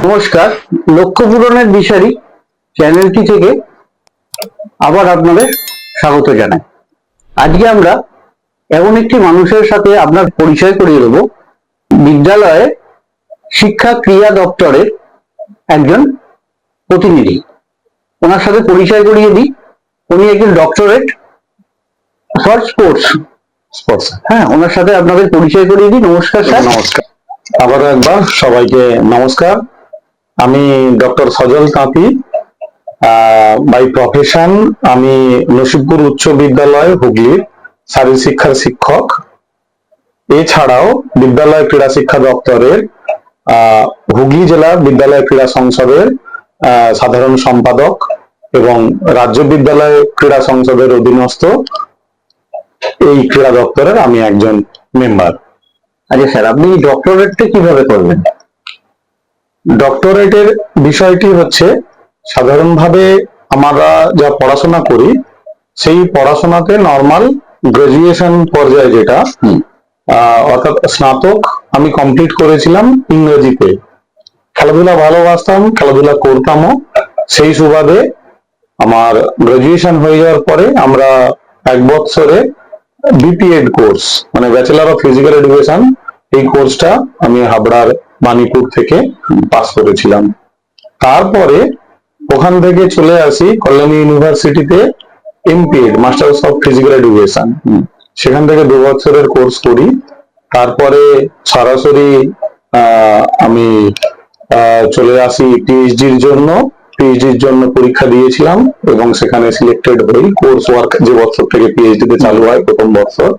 নমস্কার, লক্ষ্য পূরণের দিশারি চ্যানেলটি থেকে আবার আপনাদের স্বাগত জানাই। আজকে আমরা এমন একটি মানুষের সাথে আপনার পরিচয় করিয়ে দেব, বিদ্যালয়ে শিক্ষা ক্রীড়া দপ্তরের একজন প্রতিনিধি। ওনার সাথে পরিচয় করিয়ে দিই। উনি একজন ডক্টরেট ফর স্পোর্টস। হ্যাঁ, ওনার সাথে আপনাদের পরিচয় করিয়ে দিই। নমস্কার স্যার। নমস্কার, আবারও একবার সবাইকে নমস্কার। আমি ডক্টর সজল তাঁতি। বাই প্রফেশন আমি নসিবপুর উচ্চ বিদ্যালয় হুগলির শারীরিক শিক্ষার শিক্ষক। এছাড়াও বিদ্যালয় ক্রীড়া শিক্ষা দপ্তরের হুগলি জেলা বিদ্যালয় ক্রীড়া সংসদের সাধারণ সম্পাদক এবং রাজ্য বিদ্যালয় ক্রীড়া সংসদের অধীনস্থ এই ক্রীড়া দপ্তরের আমি একজন মেম্বার। আচ্ছা স্যার, আপনি ডক্টরেটটা কিভাবে করবেন? ডক্টরেটের বিষয়টি হচ্ছে সাধারণভাবে আমরা যা পড়াশোনা করি সেই পড়াশোনাতে নর্মাল গ্রাজুয়েশন পর্যায়ে যেটা অর্থাৎ স্নাতক আমি কমপ্লিট করেছিলাম ইংরেজিতে। খেলাধুলা ভালোবাসতাম, খেলাধুলা করতামও। সেই সুবাদে আমার গ্রাজুয়েশন হয়ে যাওয়ার পরে আমরা 1 বছরে বিপিএড কোর্স মানে ব্যাচেলার অফ ফিজিক্যাল এডুকেশন, এই কোর্সটা আমি হাবড়ার বাণীপুর থেকে পাস করেছিলাম। তারপরে ওখান থেকে চলে আসি কল্যাণী ইউনিভার্সিটিতে MPEd masters of physical education. সেখান থেকে 2 বছরের কোর্স করি। তারপরে সরাসরি আমি চলে আসি পিএইচডির জন্য পরীক্ষা দিয়েছিলাম এবং সেখানে সিলেক্টেড হই। কোর্স ওয়ার্ক যে বছর থেকে পিএইচডি তে চালু হয় প্রথম বছর,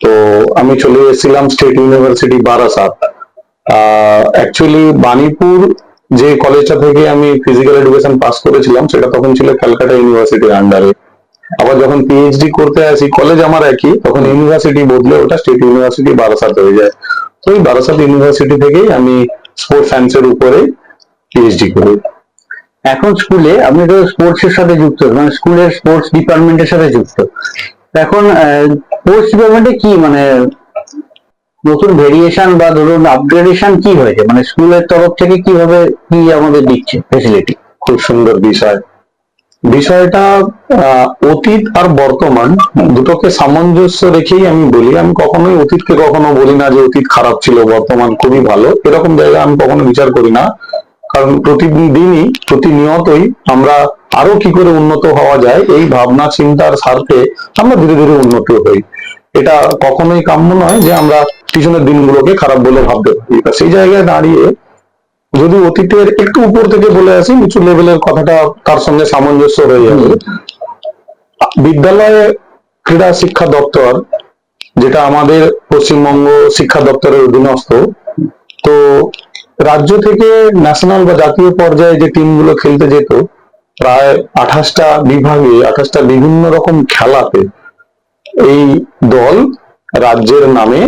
তো আমি চলে এসেছিলাম state university Barasat. Actually Banipur যে কলেজটা থেকে আমি ফিজিক্যাল এডুকেশন পাস করেছিলাম সেটা তখন ছিল ক্যালকাটা ইউনিভার্সিটির আন্ডারে। আবার যখন পিএইচডি করতে আসি, কলেজ আমার একই, তখন ইউনিভার্সিটি বদলে ওটা স্টেট ইউনিভার্সিটি বারাসাত হয়ে যায়। তো এই বারাসাত ইউনিভার্সিটি থেকেই আমি স্পোর্টস সায়েন্সের উপরে পিএইচডি করি। এখন স্কুলে আপনি তো স্পোর্টস এর সাথে যুক্ত, মানে স্কুলের স্পোর্টস ডিপার্টমেন্টের সাথে যুক্ত। এখন স্পোর্টস ডিপার্টমেন্টে কি মানে নতুন ভেরিয়েশন বা ধরুন আপগ্রেডেশন কি হয়েছে, মানে স্কুলের তরফ থেকে কিভাবে কি আমাদের দিচ্ছে ফেসিলিটি? খুব সুন্দর বিষয়টা অতীত আর বর্তমান দুটোকে সামঞ্জস্য রেখেই আমি বলি। আমি কখনোই অতীতকে কখনো বলি না যে অতীত খারাপ ছিল, বর্তমান খুবই ভালো, এরকম জায়গা আমি কখনো বিচার করি না। কারণ প্রতিনিয়তই আমরা আরো কি করে উন্নত হওয়া যায় এই ভাবনা চিন্তার স্বার্থে আমরা ধীরে ধীরে উন্নত হই। এটা কখনোই কাম্য নয় যে আমরা পিছনের দিনগুলোকে খারাপ বলে ভাবতে পারি। সেই জায়গায় দাঁড়িয়ে যদি অতীতের একটু উপর থেকে বলে আসি, নিচু লেভেলের কথাটা তার সঙ্গে সামঞ্জস্য হয়ে যাবে। বিদ্যালয়ে ক্রীড়া শিক্ষা দপ্তর, যেটা আমাদের পশ্চিমবঙ্গ শিক্ষা দপ্তরের অধীনস্থ, তো রাজ্য থেকে ন্যাশনাল বা জাতীয় পর্যায়ে যে টিমগুলো খেলতে যেত প্রায় 28টা বিভাগে 28টা বিভিন্ন রকম খেলাতে এই দল রাজ্যের নামে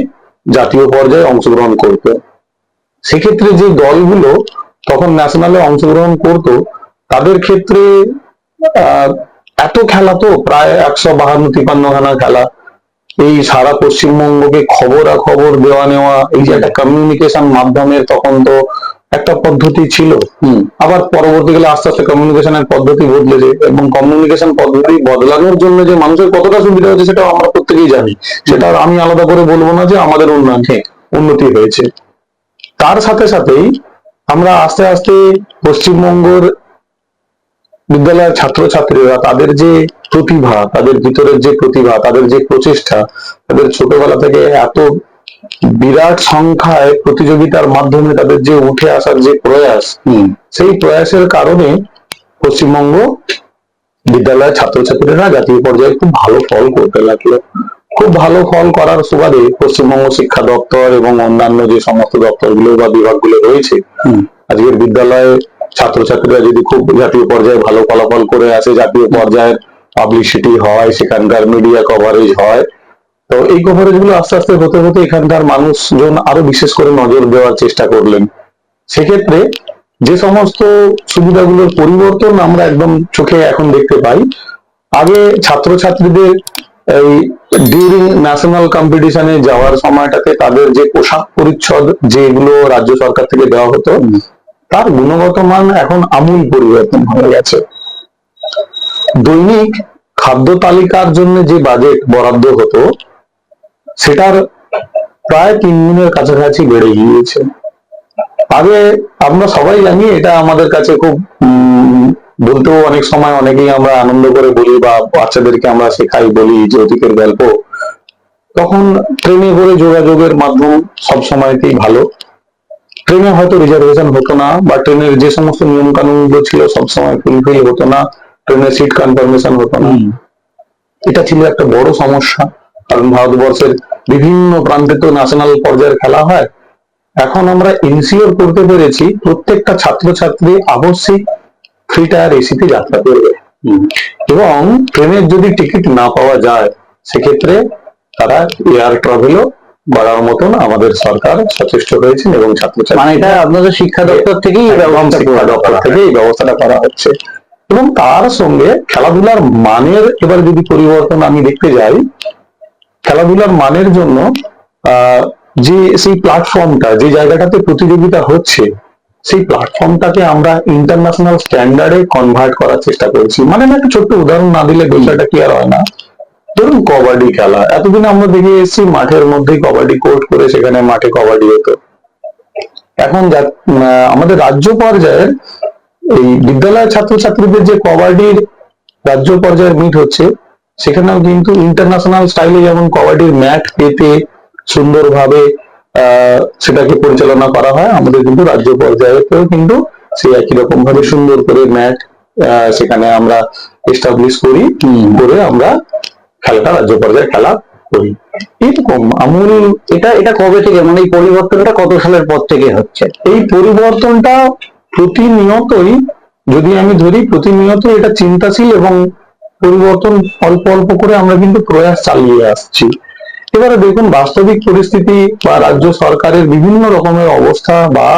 জাতীয় পর্যায়ে অংশগ্রহণ করতো। সেক্ষেত্রে যে দলগুলো তখন ন্যাশনালে অংশগ্রহণ করত তাদের ক্ষেত্রে এত খেলা, তো প্রায় 152-53 খানা খেলা, এই সারা পশ্চিমবঙ্গকে খবরাখবর দেওয়া নেওয়া, এই যে একটা কমিউনিকেশন মাধ্যমের তখন তো একটা পদ্ধতি ছিল। আবার পরবর্তীকালে আস্তে আস্তে কমিউনিকেশনের পদ্ধতি বদলেছে এবং কমিউনিকেশন পদ্ধতি বদলানোর জন্য যে মানুষের কতটা সুবিধা হয়েছে সেটা আমরা প্রত্যেকেই জানি। সেটা আমি আলাদা করে বলবো না যে আমাদের উন্নতি হয়েছে। তার সাথে সাথেই আমরা আস্তে আস্তে পশ্চিমবঙ্গের বিদ্যালয়ের ছাত্রছাত্রীরা তাদের যে প্রতিভা, তাদের ভিতরের যে প্রতিভা, তাদের যে প্রচেষ্টা, তাদের ছোটবেলা থেকে এত বিরাট সংখ্যায় প্রতিযোগিতার মাধ্যমে তাদের যে উঠে আসার যে প্রয়াস, সেই প্রয়াসের কারণে পশ্চিমবঙ্গ বিদ্যালয়ের ছাত্রছাত্রীরা জাতীয় পর্যায়ে খুব ভালো ফল করতে লাগলো। খুব ভালো ফল করার সুবাদে পশ্চিমবঙ্গ শিক্ষা দপ্তর এবং অন্যান্য যে সমস্ত দপ্তরগুলো বা বিভাগগুলো রয়েছে, আজকের বিদ্যালয়ে ছাত্রছাত্রীরা যদি খুব জাতীয় পর্যায়ে ভালো ফলাফল করে আসে, জাতীয় পর্যায়ের পাবলিসিটি হয়, সেখানকার মিডিয়া কভারেজ হয়, তো এই কভারেজ গুলো আস্তে আস্তে হতে হতে এখানকার মানুষজন আরো বিশেষ করে নজর দেওয়ার চেষ্টা করলেন। সেক্ষেত্রে যে সমস্ত সুবিধাগুলোর পরিবর্তন আমরা একদম চোখে এখন দেখতে পাই। আগে ছাত্রছাত্রীদের এই ডিউরিং ন্যাশনাল কম্পিটিশনে যাওয়ার সময়টাতে তাদের যে পোশাক পরিচ্ছদ যেগুলো রাজ্য সরকার থেকে দেওয়া হতো, তার গুণগত মান এখন আমূল পরিবর্তন হয়ে গেছে। দৈনিক খাদ্য তালিকার জন্য যে বাজেট বরাদ্দ হতো সেটার প্রায় 3 গুণের কাছাকাছি বেড়ে গিয়েছে। আগে আমরা সবাই জানি, এটা আমাদের কাছে খুব বলতেও অনেক সময় অনেকেই আমরা আনন্দ করে বলি বা বাচ্চাদেরকে আমরা শেখাই, বলি যে অতীতের গল্প। তখন ট্রেনে করে যোগাযোগের মাধ্যম সব সময়তেই ভালো, ট্রেনে হয়তো রিজার্ভেশন হতো না, বা ট্রেনের যে সমস্ত নিয়ম কানুন গুলো ছিল সবসময় ফুলফিল হতো না, ট্রেনের সিট কনফার্মেশন হতো না। এটা ছিল একটা বড় সমস্যা, কারণ ভারতবর্ষের বিভিন্ন প্রান্তে তো ন্যাশনাল পর্যায়ের খেলা হয়। এখন আমরা ইনসিওর করতে পেরেছি প্রত্যেকটা ছাত্রছাত্রী আবশ্যিক ফ্রি টায়ার এসিতে যাত্রা করবে, এবং ট্রেনের যদি টিকিট না পাওয়া যায় সেক্ষেত্রে তারা এয়ার ট্রাভেলও বাড়ার মতন আমাদের সরকার সচেষ্ট হয়েছেন, এবং ছাত্রছাত্রী মানে এটা আপনাদের শিক্ষা দপ্তর থেকেই এই ব্যবস্থাটা করা হচ্ছে। এবং তার সঙ্গে খেলাধুলার মানের এবার যদি পরিবর্তন আমি দেখতে যাই, খেলাধুলার মানের জন্য যে সেই প্ল্যাটফর্মটা, যে জায়গাটাতে প্রতিযোগিতা হচ্ছে, সেই প্ল্যাটফর্মটাকে আমরা ইন্টারন্যাশনাল স্ট্যান্ডার্ডে কনভার্ট করার চেষ্টা করছি। মানে একটা ছোট্ট উদাহরণ না দিলে বিষয়টা ক্লিয়ার হয় না। ধরুন কবাডি খেলা, এতদিন আমরা দেখে এসেছি মাঠের মধ্যেই কবাডি কোর্ট করে সেখানে মাঠে কবাডি হতো। এখন আমাদের রাজ্য পর্যায়ের এই বিদ্যালয়ের ছাত্রছাত্রীদের যে কবাডির রাজ্য পর্যায়ের মিট হচ্ছে, সেখানেও কিন্তু ইন্টারন্যাশনাল স্টাইলে যেমন কবাডির ম্যাট পেতে সুন্দরভাবে সেটাকে পরিচালনা করা হয়, আমাদের কিন্তু রাজ্য পর্যায়েতেও কিন্তু সেই একই রকম ভাবে সুন্দর করে ম্যাট সেখানে আমরা এস্টাবলিশ করি, করে আমরা খেলাটা রাজ্য পর্যায়ে খেলা করি। এরকম আমূল এটা কবে থেকে, মানে এই পরিবর্তনটা কত সালের পর থেকে হচ্ছে? এই পরিবর্তনটা প্রতিনিয়তই, যদি আমি ধরি প্রতিনিয়ত এটা চিন্তাশীল এবং পরিবর্তন অল্প অল্প করে আমরা কিন্তু প্রয়াস চালিয়ে আসছি। এবারে দেখুন বাস্তবিক পরিস্থিতি বা রাজ্য সরকারের বিভিন্ন রকমের অবস্থা বা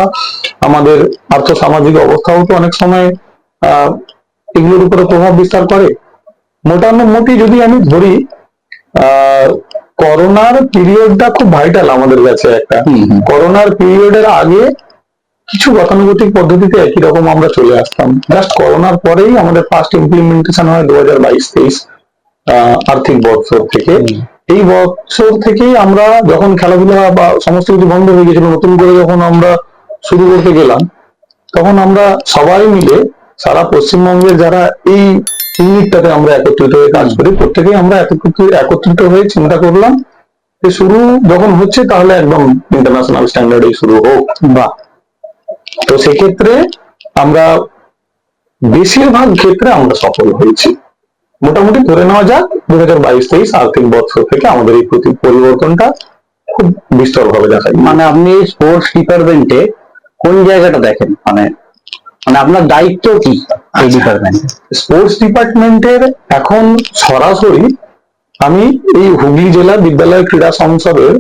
আমাদের আর্থসামাজিক অবস্থাও তো অনেক সময় এগুলোর উপরে প্রভাব বিস্তার করে। মোটামুটি যদি আমি ধরি করোনার পিরিয়ডটা খুব ভাইটাল আমাদের কাছে একটা। করোনার পিরিয়ডের আগে কিছু গতানুগতিক পদ্ধতিতে একই রকম আমরা চলে আসতাম, জাস্ট করোনার পরেই আমাদের ফার্স্ট ইমপ্লিমেন্টেশন হয় 2022-23 আর্থিক বছর থেকে। এই বছর থেকেই আমরা যখন খেলাধুলা বা সমস্ত কিছু বন্ধ হয়ে গেছিল, নতুন করে যখন আমরা শুরু করতে গেলাম, তখন আমরা সবাই মিলে সারা পশ্চিমবঙ্গের যারা এই ইউনিটটাতে আমরা একত্রিত হয়ে কাজ করি, প্রত্যেকেই আমরা একত্রিত হয়ে চিন্তা করলাম যে শুরু যখন হচ্ছে তাহলে একদম ইন্টারন্যাশনাল স্ট্যান্ডার্ডে শুরু হোক। বা তো সেক্ষেত্রে আমরা বেশিরভাগ ক্ষেত্রে আমরা সফল হয়েছি। মোটামুটি ধরে নেওয়া যাক 2022-23 আর্থিক বছর থেকে আমাদের এই পরিবর্তনটা খুব বিস্তর ভাবে দেখা যায়। মানে আপনি স্পোর্টস ডিপার্টমেন্টে কোন জায়গাটা দেখেন, মানে আপনার দায়িত্ব কি এই ডিপার্টমেন্টে? স্পোর্টস ডিপার্টমেন্টের এখন সরাসরি আমি এই হুগলি জেলা বিদ্যালয় ক্রীড়া সংসদের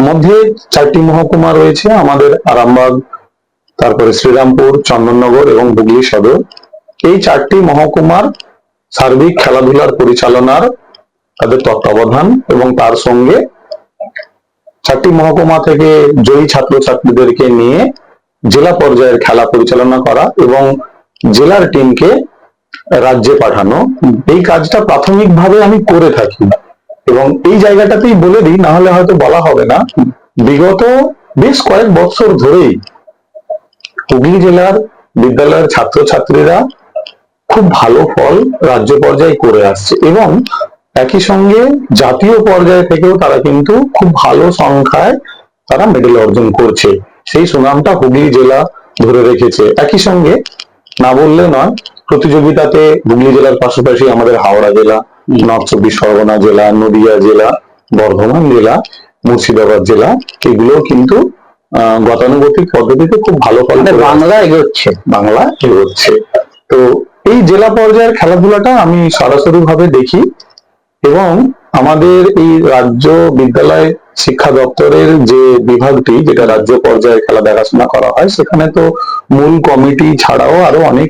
মধ্যে 4টি মহকুমা রয়েছে আমাদের, আরামবাগ, তারপরে শ্রীরামপুর, চন্দননগর এবং হুগলি সদর। এই 4টি মহকুমার সার্বিক খেলাধুলার পরিচালনার তাদের তত্ত্বাবধান, এবং তার সঙ্গে 4টি মহকুমা থেকে জয়ী ছাত্রছাত্রীদেরকে নিয়ে জেলা পর্যায়ের খেলা পরিচালনা করা এবং জেলার টিমকে রাজ্যে পাঠানো। এই কাজটা প্রাথমিকভাবে আমি করে থাকি, এবং এই জায়গাটাতেই বলে দিই, না হলে হয়তো বলা হবে না, বিগত বেশ কয়েক বছর ধরেই হুগলি জেলার বিদ্যালয়ের ছাত্রছাত্রীরা খুব ভালো ফল রাজ্য পর্যায়ে করে আসছে, এবং একই সঙ্গে জাতীয় পর্যায়ে থেকেও তারা কিন্তু খুব ভালো সংখ্যায় তারা মেডেল অর্জন করছে। সেই সুনামটা হুগলি জেলা ধরে রেখেছে। একই সঙ্গে না বললে নয়, প্রতিযোগিতাতে হুগলি জেলার পাশাপাশি আমাদের হাওড়া জেলা, নর্থ 24 জেলা, নদিয়া জেলা, বর্ধমান জেলা, মুর্শিদাবাদ জেলা, এগুলো কিন্তু গতানুগতিক পদ্ধতিতে খুব ভালো ফল বাংলা এগোচ্ছে। তো এই জেলা পর্যায়ের খেলাধুলাটা আমি সরাসরি ভাবে দেখি, এবং আমাদের এই রাজ্য বিদ্যালয় শিক্ষা দপ্তরের যে বিভাগটি, যেটা রাজ্য পর্যায়ে খেলা দেখাশোনা করা হয়, সেখানে তো মূল কমিটি ছাড়াও আরো অনেক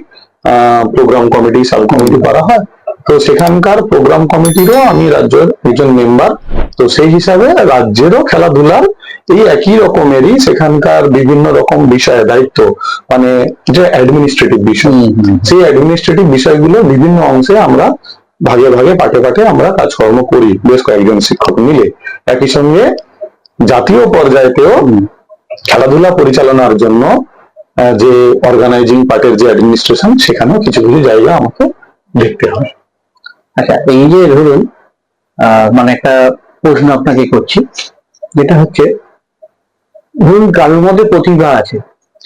প্রোগ্রাম কমিটি, সাব কমিটি করা হয়। তো সেখানকার প্রোগ্রাম কমিটিরও আমি রাজ্যের একজন মেম্বার। তো সেই হিসাবে রাজ্যেরও খেলাধুলার এই একই রকমেরই সেখানকার বিভিন্ন রকম বিষয়ে দায়িত্ব, মানে যে অ্যাডমিনিস্ট্রেটিভ বিষয়, সেই অ্যাডমিনিস্ট্রেটিভ বিষয়গুলো বিভিন্ন অংশে আমরা ভাগে ভাগে পাটে পাটে আমরা কাজকর্ম করি বেশ কয়েকজন শিক্ষক মিলে। একই সঙ্গে জাতীয় পর্যায়েতেও খেলাধুলা পরিচালনার জন্য যে অর্গানাইজিং পার্টের যে অ্যাডমিনিস্ট্রেশন, সেখানেও কিছু কিছু জায়গা আমাকে দেখতে হয়। আচ্ছা, এই যে ধরুন মানে একটা প্রশ্ন আপনাকে করছি, যেটা হচ্ছে ধরুন কারোর মধ্যে প্রতিভা আছে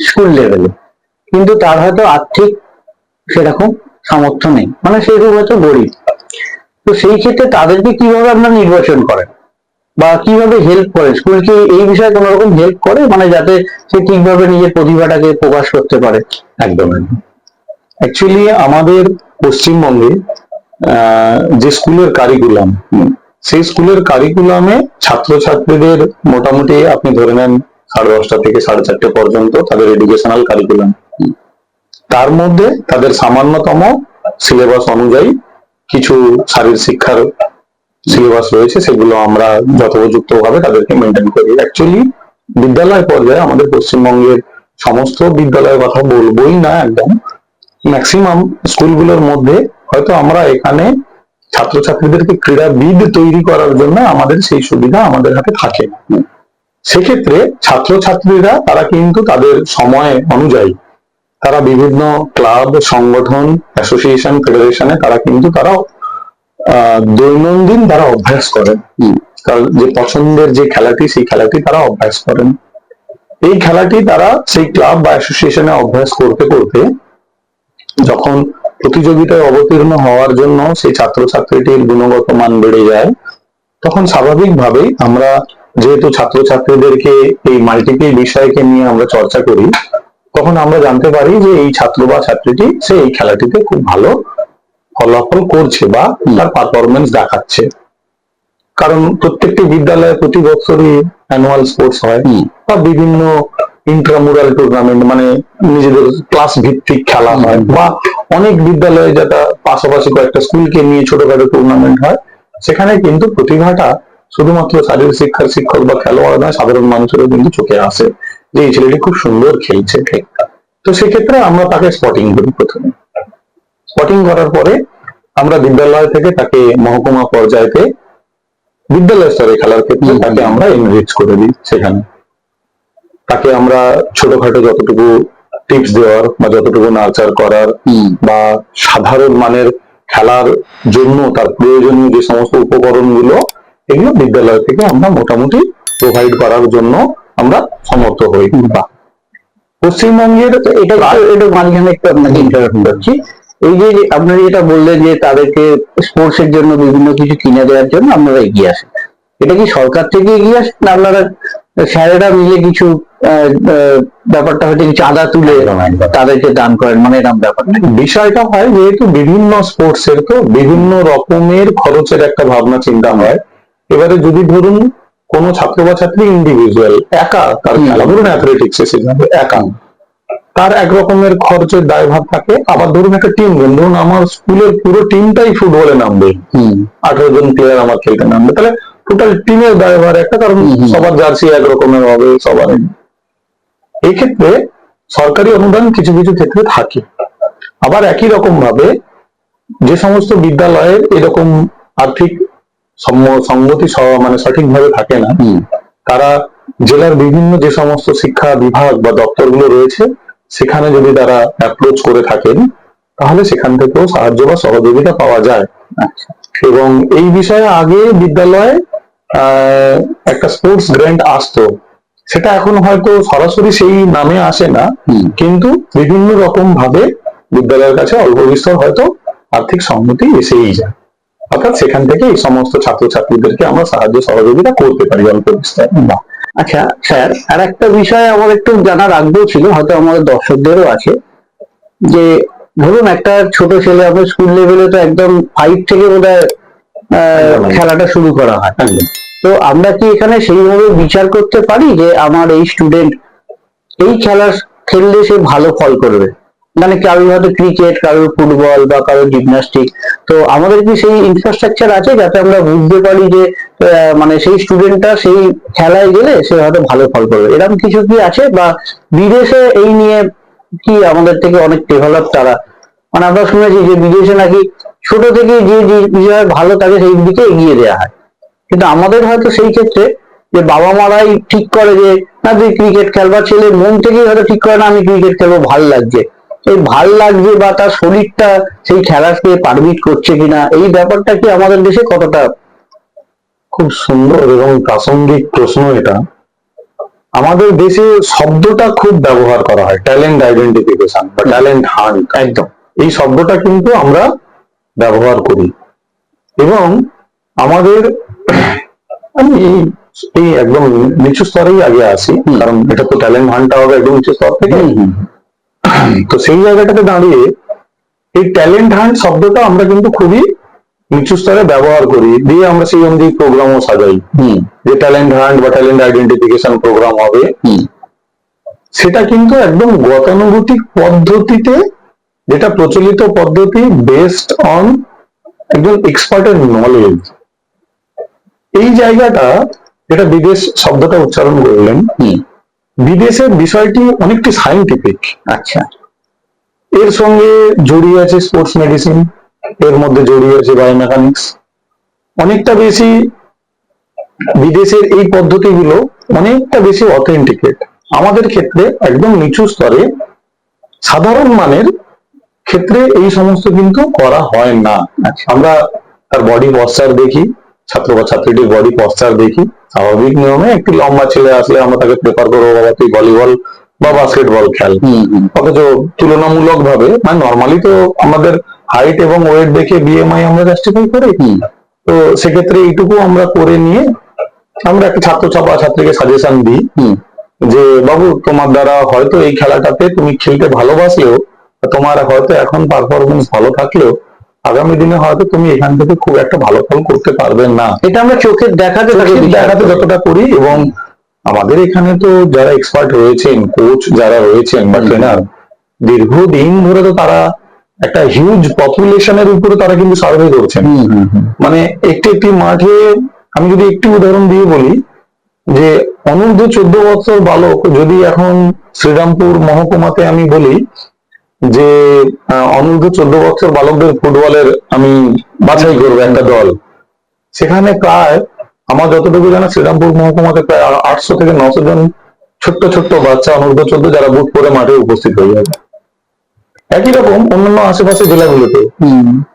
স্কুল লেভেলে, কিন্তু তার হয়তো আর্থিক সেরকম সামর্থ্য নেই, মানে সেরকম হয়তো গরিব। তো সেই ক্ষেত্রে তাদেরকে কিভাবে আপনারা নির্বাচন করেন বা কিভাবে হেল্প করেন? স্কুল কি এই বিষয়ে কোনো রকম হেল্প করে, মানে যাতে সে ঠিকভাবে নিজের প্রতিভাটাকে প্রকাশ করতে পারে? একদম একদম। অ্যাকচুয়ালি আমাদের পশ্চিমবঙ্গে যে স্কুলের কারিকুলাম, সেই স্কুলের কারিকুলামে ছাত্রছাত্রীদের মোটামুটি আপনি ধরে নেন 10:30 থেকে 4:30 পর্যন্ত তাদের এডুকেশনাল কারিকুলাম। তার মধ্যে তাদের সামান্যতম সিলেবাস অনুযায়ী কিছু শারীরিক শিক্ষার সিলেবাস রয়েছে, সেগুলো আমরা যথোপযুক্ত ভাবে তাদেরকে মেনটেন করি। অ্যাকচুয়ালি বিদ্যালয় পর্যায়ে আমাদের পশ্চিমবঙ্গের সমস্ত বিদ্যালয়ের কথা বলবোই না, একদম ম্যাক্সিমাম স্কুলগুলোর মধ্যে হয়তো আমরা এখানে ছাত্রছাত্রীদেরকে ক্রীড়াবিদ তৈরি করার জন্য আমাদের সেই সুবিধা আমাদের হাতে থাকে। সেক্ষেত্রে ছাত্রছাত্রীরা তারা কিন্তু তাদের সময় অনুযায়ী তারা বিভিন্ন ক্লাব, সংগঠন, অ্যাসোসিয়েশন, ফেডারেশনে তারা কিন্তু তারাও দৈনন্দিন তারা অভ্যাস করেন। তার যে পছন্দের যে খেলাটি, সেই খেলাটি তারা অভ্যাস করেন। এই খেলাটি তারা সেই ক্লাব বা অ্যাসোসিয়েশনে অভ্যাস করতে করতে যখন প্রতিযোগিতায় অবতীর্ণ হওয়ার জন্য সেই ছাত্রছাত্রীটির গুণগত মান বেড়ে যায়, তখন স্বাভাবিকভাবেই আমরা যেহেতু ছাত্রছাত্রীদেরকে এই মাল্টিপল বিষয়কে নিয়ে আমরা চর্চা করি, তখন আমরা জানতে পারি যে এই ছাত্র বা ছাত্রীটি সে এই খেলাটিতে খুব ভালো ফলাফল করছে বা তার পারফরমেন্স দেখাচ্ছে। কারণ প্রত্যেকটি বিদ্যালয়ে প্রতি বছরই অ্যানুয়াল স্পোর্টস হয় বা বিভিন্ন ইন্ট্রামুরাল টুর্নামেন্ট, মানে নিজেদের ক্লাস ভিত্তিক খেলা হয়, বা অনেক বিদ্যালয়ে যেটা পাশাপাশি কয়েকটা স্কুলকে নিয়ে ছোটখাটো টুর্নামেন্ট হয়। সেখানে কিন্তু প্রতিভাটা শুধুমাত্র শারীরিক শিক্ষার শিক্ষক বা খেলোয়াড় নয়, সাধারণ মানুষেরও কিন্তু চোখে আসে যে এই ছেলেটি খুব সুন্দর খেলছে। ঠিক, তো সেক্ষেত্রে আমরা তাকে স্পটিং করি। প্রথমে স্পটিং করার পরে আমরা বিদ্যালয় থেকে তাকে মহকুমা পর্যায়েতে বিদ্যালয় স্তরে খেলার ক্ষেত্রে তাকে আমরা এনরিচ করে দিই। সেখানে তাকে আমরা ছোটখাটো যতটুকু টিপস দেওয়ার বা যতটুকু নার্চার করার বা সাধারণ মানের খেলার জন্য তার প্রয়োজনীয় যে সমস্ত উপকরণগুলো, এগুলো বিদ্যালয় থেকে আমরা মোটামুটি প্রোভাইড করার জন্য আমরা সমর্থ হই। পশ্চিমবঙ্গের এটা মাঝখানে একটু আপনাকে ইন্টারাপ্ট করছি। এই যে আপনারা যেটা বললেন যে তাদেরকে স্পোর্টস এর জন্য বিভিন্ন কিছু কিনে দেওয়ার জন্য আপনারা এগিয়ে আসেন, এটা কি সরকার থেকে এগিয়ে আসেন না আপনারা স্যারেরা মিলে কিছু ব্যাপারটা হয়তো চাঁদা তুলে তাদেরকে দান করেন, মানে এরকম ব্যাপার? বিষয়টা হয় যেহেতু বিভিন্ন স্পোর্টস এর তো বিভিন্ন রকমের খরচের একটা ভাবনা চিন্তা হয়। এবারে যদি ধরুন কোন ছাত্র বা ছাত্রী ইন্ডিভিজুয়াল একা তার খেলা, ধরুন অ্যাথলেটিক্স এসে যাবে একা, তার এক রকমের খরচের দায়ভার থাকে। আবার ধরুন একটা টিম গেম, ধরুন আমার স্কুলের পুরো টিমটাই ফুটবলে নামবে, 18 জন প্লেয়ার আমার খেলতে নামবে, তাহলে টোটাল টিমের দায়ভার একটা, কারণ সবার জার্সি এক রকমের হবে সবার। এই ক্ষেত্রে সরকারি অনুদান কিছু কিছু ক্ষেত্রে থাকে। আবার একই রকম ভাবে যে সমস্ত বিদ্যালয়ের এরকম আর্থিক সঙ্গতি মানে সঠিকভাবে থাকে না, তারা জেলার বিভিন্ন যে সমস্ত শিক্ষা বিভাগ বা দপ্তরগুলো রয়েছে সেখানে যদি তারা অ্যাপ্রোচ করে থাকেন, তাহলে সেখান থেকেও সাহায্য বা সহযোগিতা পাওয়া যায়। এবং এই বিষয়ে আগে বিদ্যালয়ে একটা স্পোর্টস গ্র্যান্ট আসতো, সেটা এখন হয়তো সরাসরি সেই নামে আসে না, কিন্তু বিভিন্ন রকম ভাবে বিদ্যালয়ের কাছে অল্প বিস্তর হয়তো আর্থিক সম্মতি এসেই যায়। অর্থাৎ সেখান থেকে এই সমস্ত ছাত্রছাত্রীদেরকে আমরা সাহায্য সহযোগিতা করতে পারি অল্প বিস্তর। আচ্ছা স্যার, আর একটা বিষয় আমার একটু জানার আগ্রহ ছিল, হয়তো আমাদের দর্শকদেরও আছে, যে ধরুন একটা ছোট ছেলে, আপনার স্কুল লেভেলে তো একদম 5 থেকে বোধহয় খেলাটা শুরু করা হয়, তো আমরা কি এখানে সেইভাবে বিচার করতে পারি যে আমার এই স্টুডেন্ট এই খেলা খেললে সে ভালো ফল করবে, মানে কারোর হয়তো ক্রিকেট, কারোর ফুটবল বা কারোর জিমন্যাস্টিক। তো আমাদের কি সেই ইনফ্রাস্ট্রাকচার আছে যাতে আমরা বুঝতে পারি যে মানে সেই স্টুডেন্টটা সেই খেলায় গেলে সে হয়তো ভালো ফল করবে, এরকম কিছু কি আছে? বা বিদেশে এই নিয়ে কি আমাদের থেকে অনেক ডেভেলপ তারা? মানে আমরা শুনেছি যে বিদেশে নাকি ছোট থেকে যে যে বিষয় ভালো তাকে সেই দিকে এগিয়ে দেওয়া হয়, কিন্তু আমাদের হয়তো সেই ক্ষেত্রে যে বাবা মারাই ঠিক করে যে না তুই ক্রিকেট খেলবা, ছেলে মন থেকেই হয়তো ঠিক করে না আমি ক্রিকেট খেলবো, ভাল লাগছে। এই ভাল লাগছে বা তার শরীরটা সেই খেলাকে পারমিট করছে কিনা, এই ব্যাপারটা কি আমাদের দেশে কতটা? খুব সুন্দর এবং প্রাসঙ্গিক প্রশ্ন এটা। আমাদের দেশে শব্দটা খুব ব্যবহার করা হয়, ট্যালেন্ট আইডেন্টিফিকেশন বা ট্যালেন্ট হান্ট। একদম। এই শব্দটা কিন্তু আমরা ব্যবহার করি এবং আমাদের আমি এই একদম নিচু স্তরেই আগে আসি, কারণ এটা তো ট্যালেন্ট হান্টটা হবে একদম নিচু স্তর থেকে। তো সেই জায়গাটাতে দাঁড়িয়ে এই ট্যালেন্ট হান্ট শব্দটা আমরা কিন্তু খুবই নিচু স্তরে ব্যবহার করি, দিয়ে আমরা সেই অনুযায়ী প্রোগ্রামও সাজাই যে ট্যালেন্ট হান্ট বা ট্যালেন্ট আইডেন্টিফিকেশন প্রোগ্রাম হবে। সেটা কিন্তু একদম গতানুগতিক পদ্ধতিতে, যেটা প্রচলিত পদ্ধতি বেসড অন একজন এক্সপার্টের নলেজ। এই জায়গাটা যেটা বিদেশ শব্দটা উচ্চারণ করলেন, বিদেশের বিষয়টি অনেকটি সায়েন্টিফিক। আচ্ছা। এর সঙ্গে জড়িয়ে আছে স্পোর্টস মেডিসিন, এর মধ্যে জড়িয়ে আছে বায়োমেকানিক্স। অনেকটা বেশি বিদেশের এই পদ্ধতিগুলো অনেকটা বেশি অথেন্টিকেট। আমাদের ক্ষেত্রে একদম নিচু স্তরে সাধারণ মানের ক্ষেত্রে এই সমস্ত কিন্তু করা হয় না। আমরা তার বডি পশ্চার দেখি, ছাত্র বা ছাত্রীটির বডি পশ্চার দেখি, স্বাভাবিক নিয়মে একটি লম্বা ছেলে আসলে আমরা তাকে প্রেফার করবো বাবা তুই ভলিবল বা বাস্কেটবল খেল। অথচ তুলনামূলক ভাবে মানে নর্মালি তো আমাদের হাইট এবং ওয়েট দেখে বিএমআই আমরা জাস্টিফাই করি। তো সেক্ষেত্রে এইটুকু আমরা করে নিয়ে আমরা একটা ছাত্র বা ছাত্রীকে সাজেশন দিই যে বাবু তোমার দ্বারা হয়তো এই খেলাটাতে তুমি খেলতে ভালোবাসলেও, তোমার হয়তো এখন পারফরমেন্স ভালো থাকলেও আগামী দিনে হয়তো তুমি এখান থেকে খুব একটা ভালো ফল করতে পারবে না। এটা আমরা চোখের দেখাতে যতটা করি। এবং আমাদের এখানে তো যারা এক্সপার্ট রয়েছেন, কোচ যারা রয়েছেন বা ট্রেনার, দীর্ঘদিন ধরে তো তারা একটা হিউজ পপুলেশনের উপরে তারা কিন্তু সার্ভে করছেন। মানে একটি একটি মাঠে আমি যদি একটি উদাহরণ দিয়ে বলি যে অনূর্ধ্ব 14 বছর বালক যদি এখন শ্রীরামপুর মহকুমাতে আমি বলি যে অনূর্ধ্ব 14 বছর বালকদের ফুটবলের আমি বাছাই করবো একটা দল, সেখানে প্রায় আমার যতটুকু জানা শ্রীরামপুর মহকুমাতে প্রায় 800 থেকে 900 জন ছোট্ট ছোট্ট বাচ্চা অনূর্ধ্ব 14 যারা বুট পরে মাঠে উপস্থিত হয়ে যাবে। একই রকম অন্যান্য আশেপাশে জেলাগুলোতে।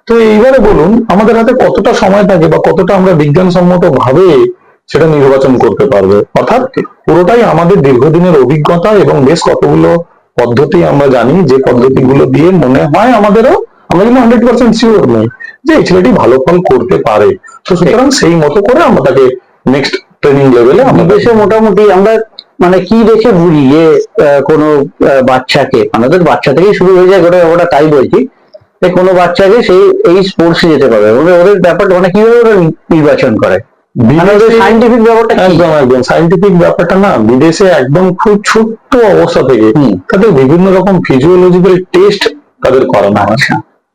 তো এইবারে বলুন আমাদের হাতে কতটা সময় থাকে বা কতটা আমরা বিজ্ঞানসম্মত ভাবে সেটা নির্বাচন করতে পারবো। অর্থাৎ পুরোটাই আমাদের দীর্ঘদিনের অভিজ্ঞতা এবং বেশ কতগুলো পদ্ধতি আমরা জানি, যে পদ্ধতিগুলো দিয়ে মনে হয় আমাদেরও, আমরা কিন্তু 100% শিওর নই যে এই ছেলেটি ভালো ফল করতে পারে। তো সুতরাং সেই মতো করে আমরা তাকে নেক্সট ট্রেনিং লেভেলে আমরা দেশে মোটামুটি আমরা মানে কি দেখে বুঝি যে কোনো বাচ্চাকে, আমাদের বাচ্চা থেকেই শুরু হয়ে যায় ওটা তাই বলছি যে কোনো বাচ্চাকে সেই এই স্পোর্টসে যেতে পারবে, ওদের ব্যাপারটা মানে কিভাবে ওরা নির্বাচন করে? সাইন্টিফিক ব্যাপারটা একদম একদম সাইন্টিফিক ব্যাপারটা না, বিদেশে একদম খুব ছোট্ট অবস্থা থেকে তাদের বিভিন্ন রকম ফিজিওলজিক্যাল টেস্ট তাদের করানো হয়।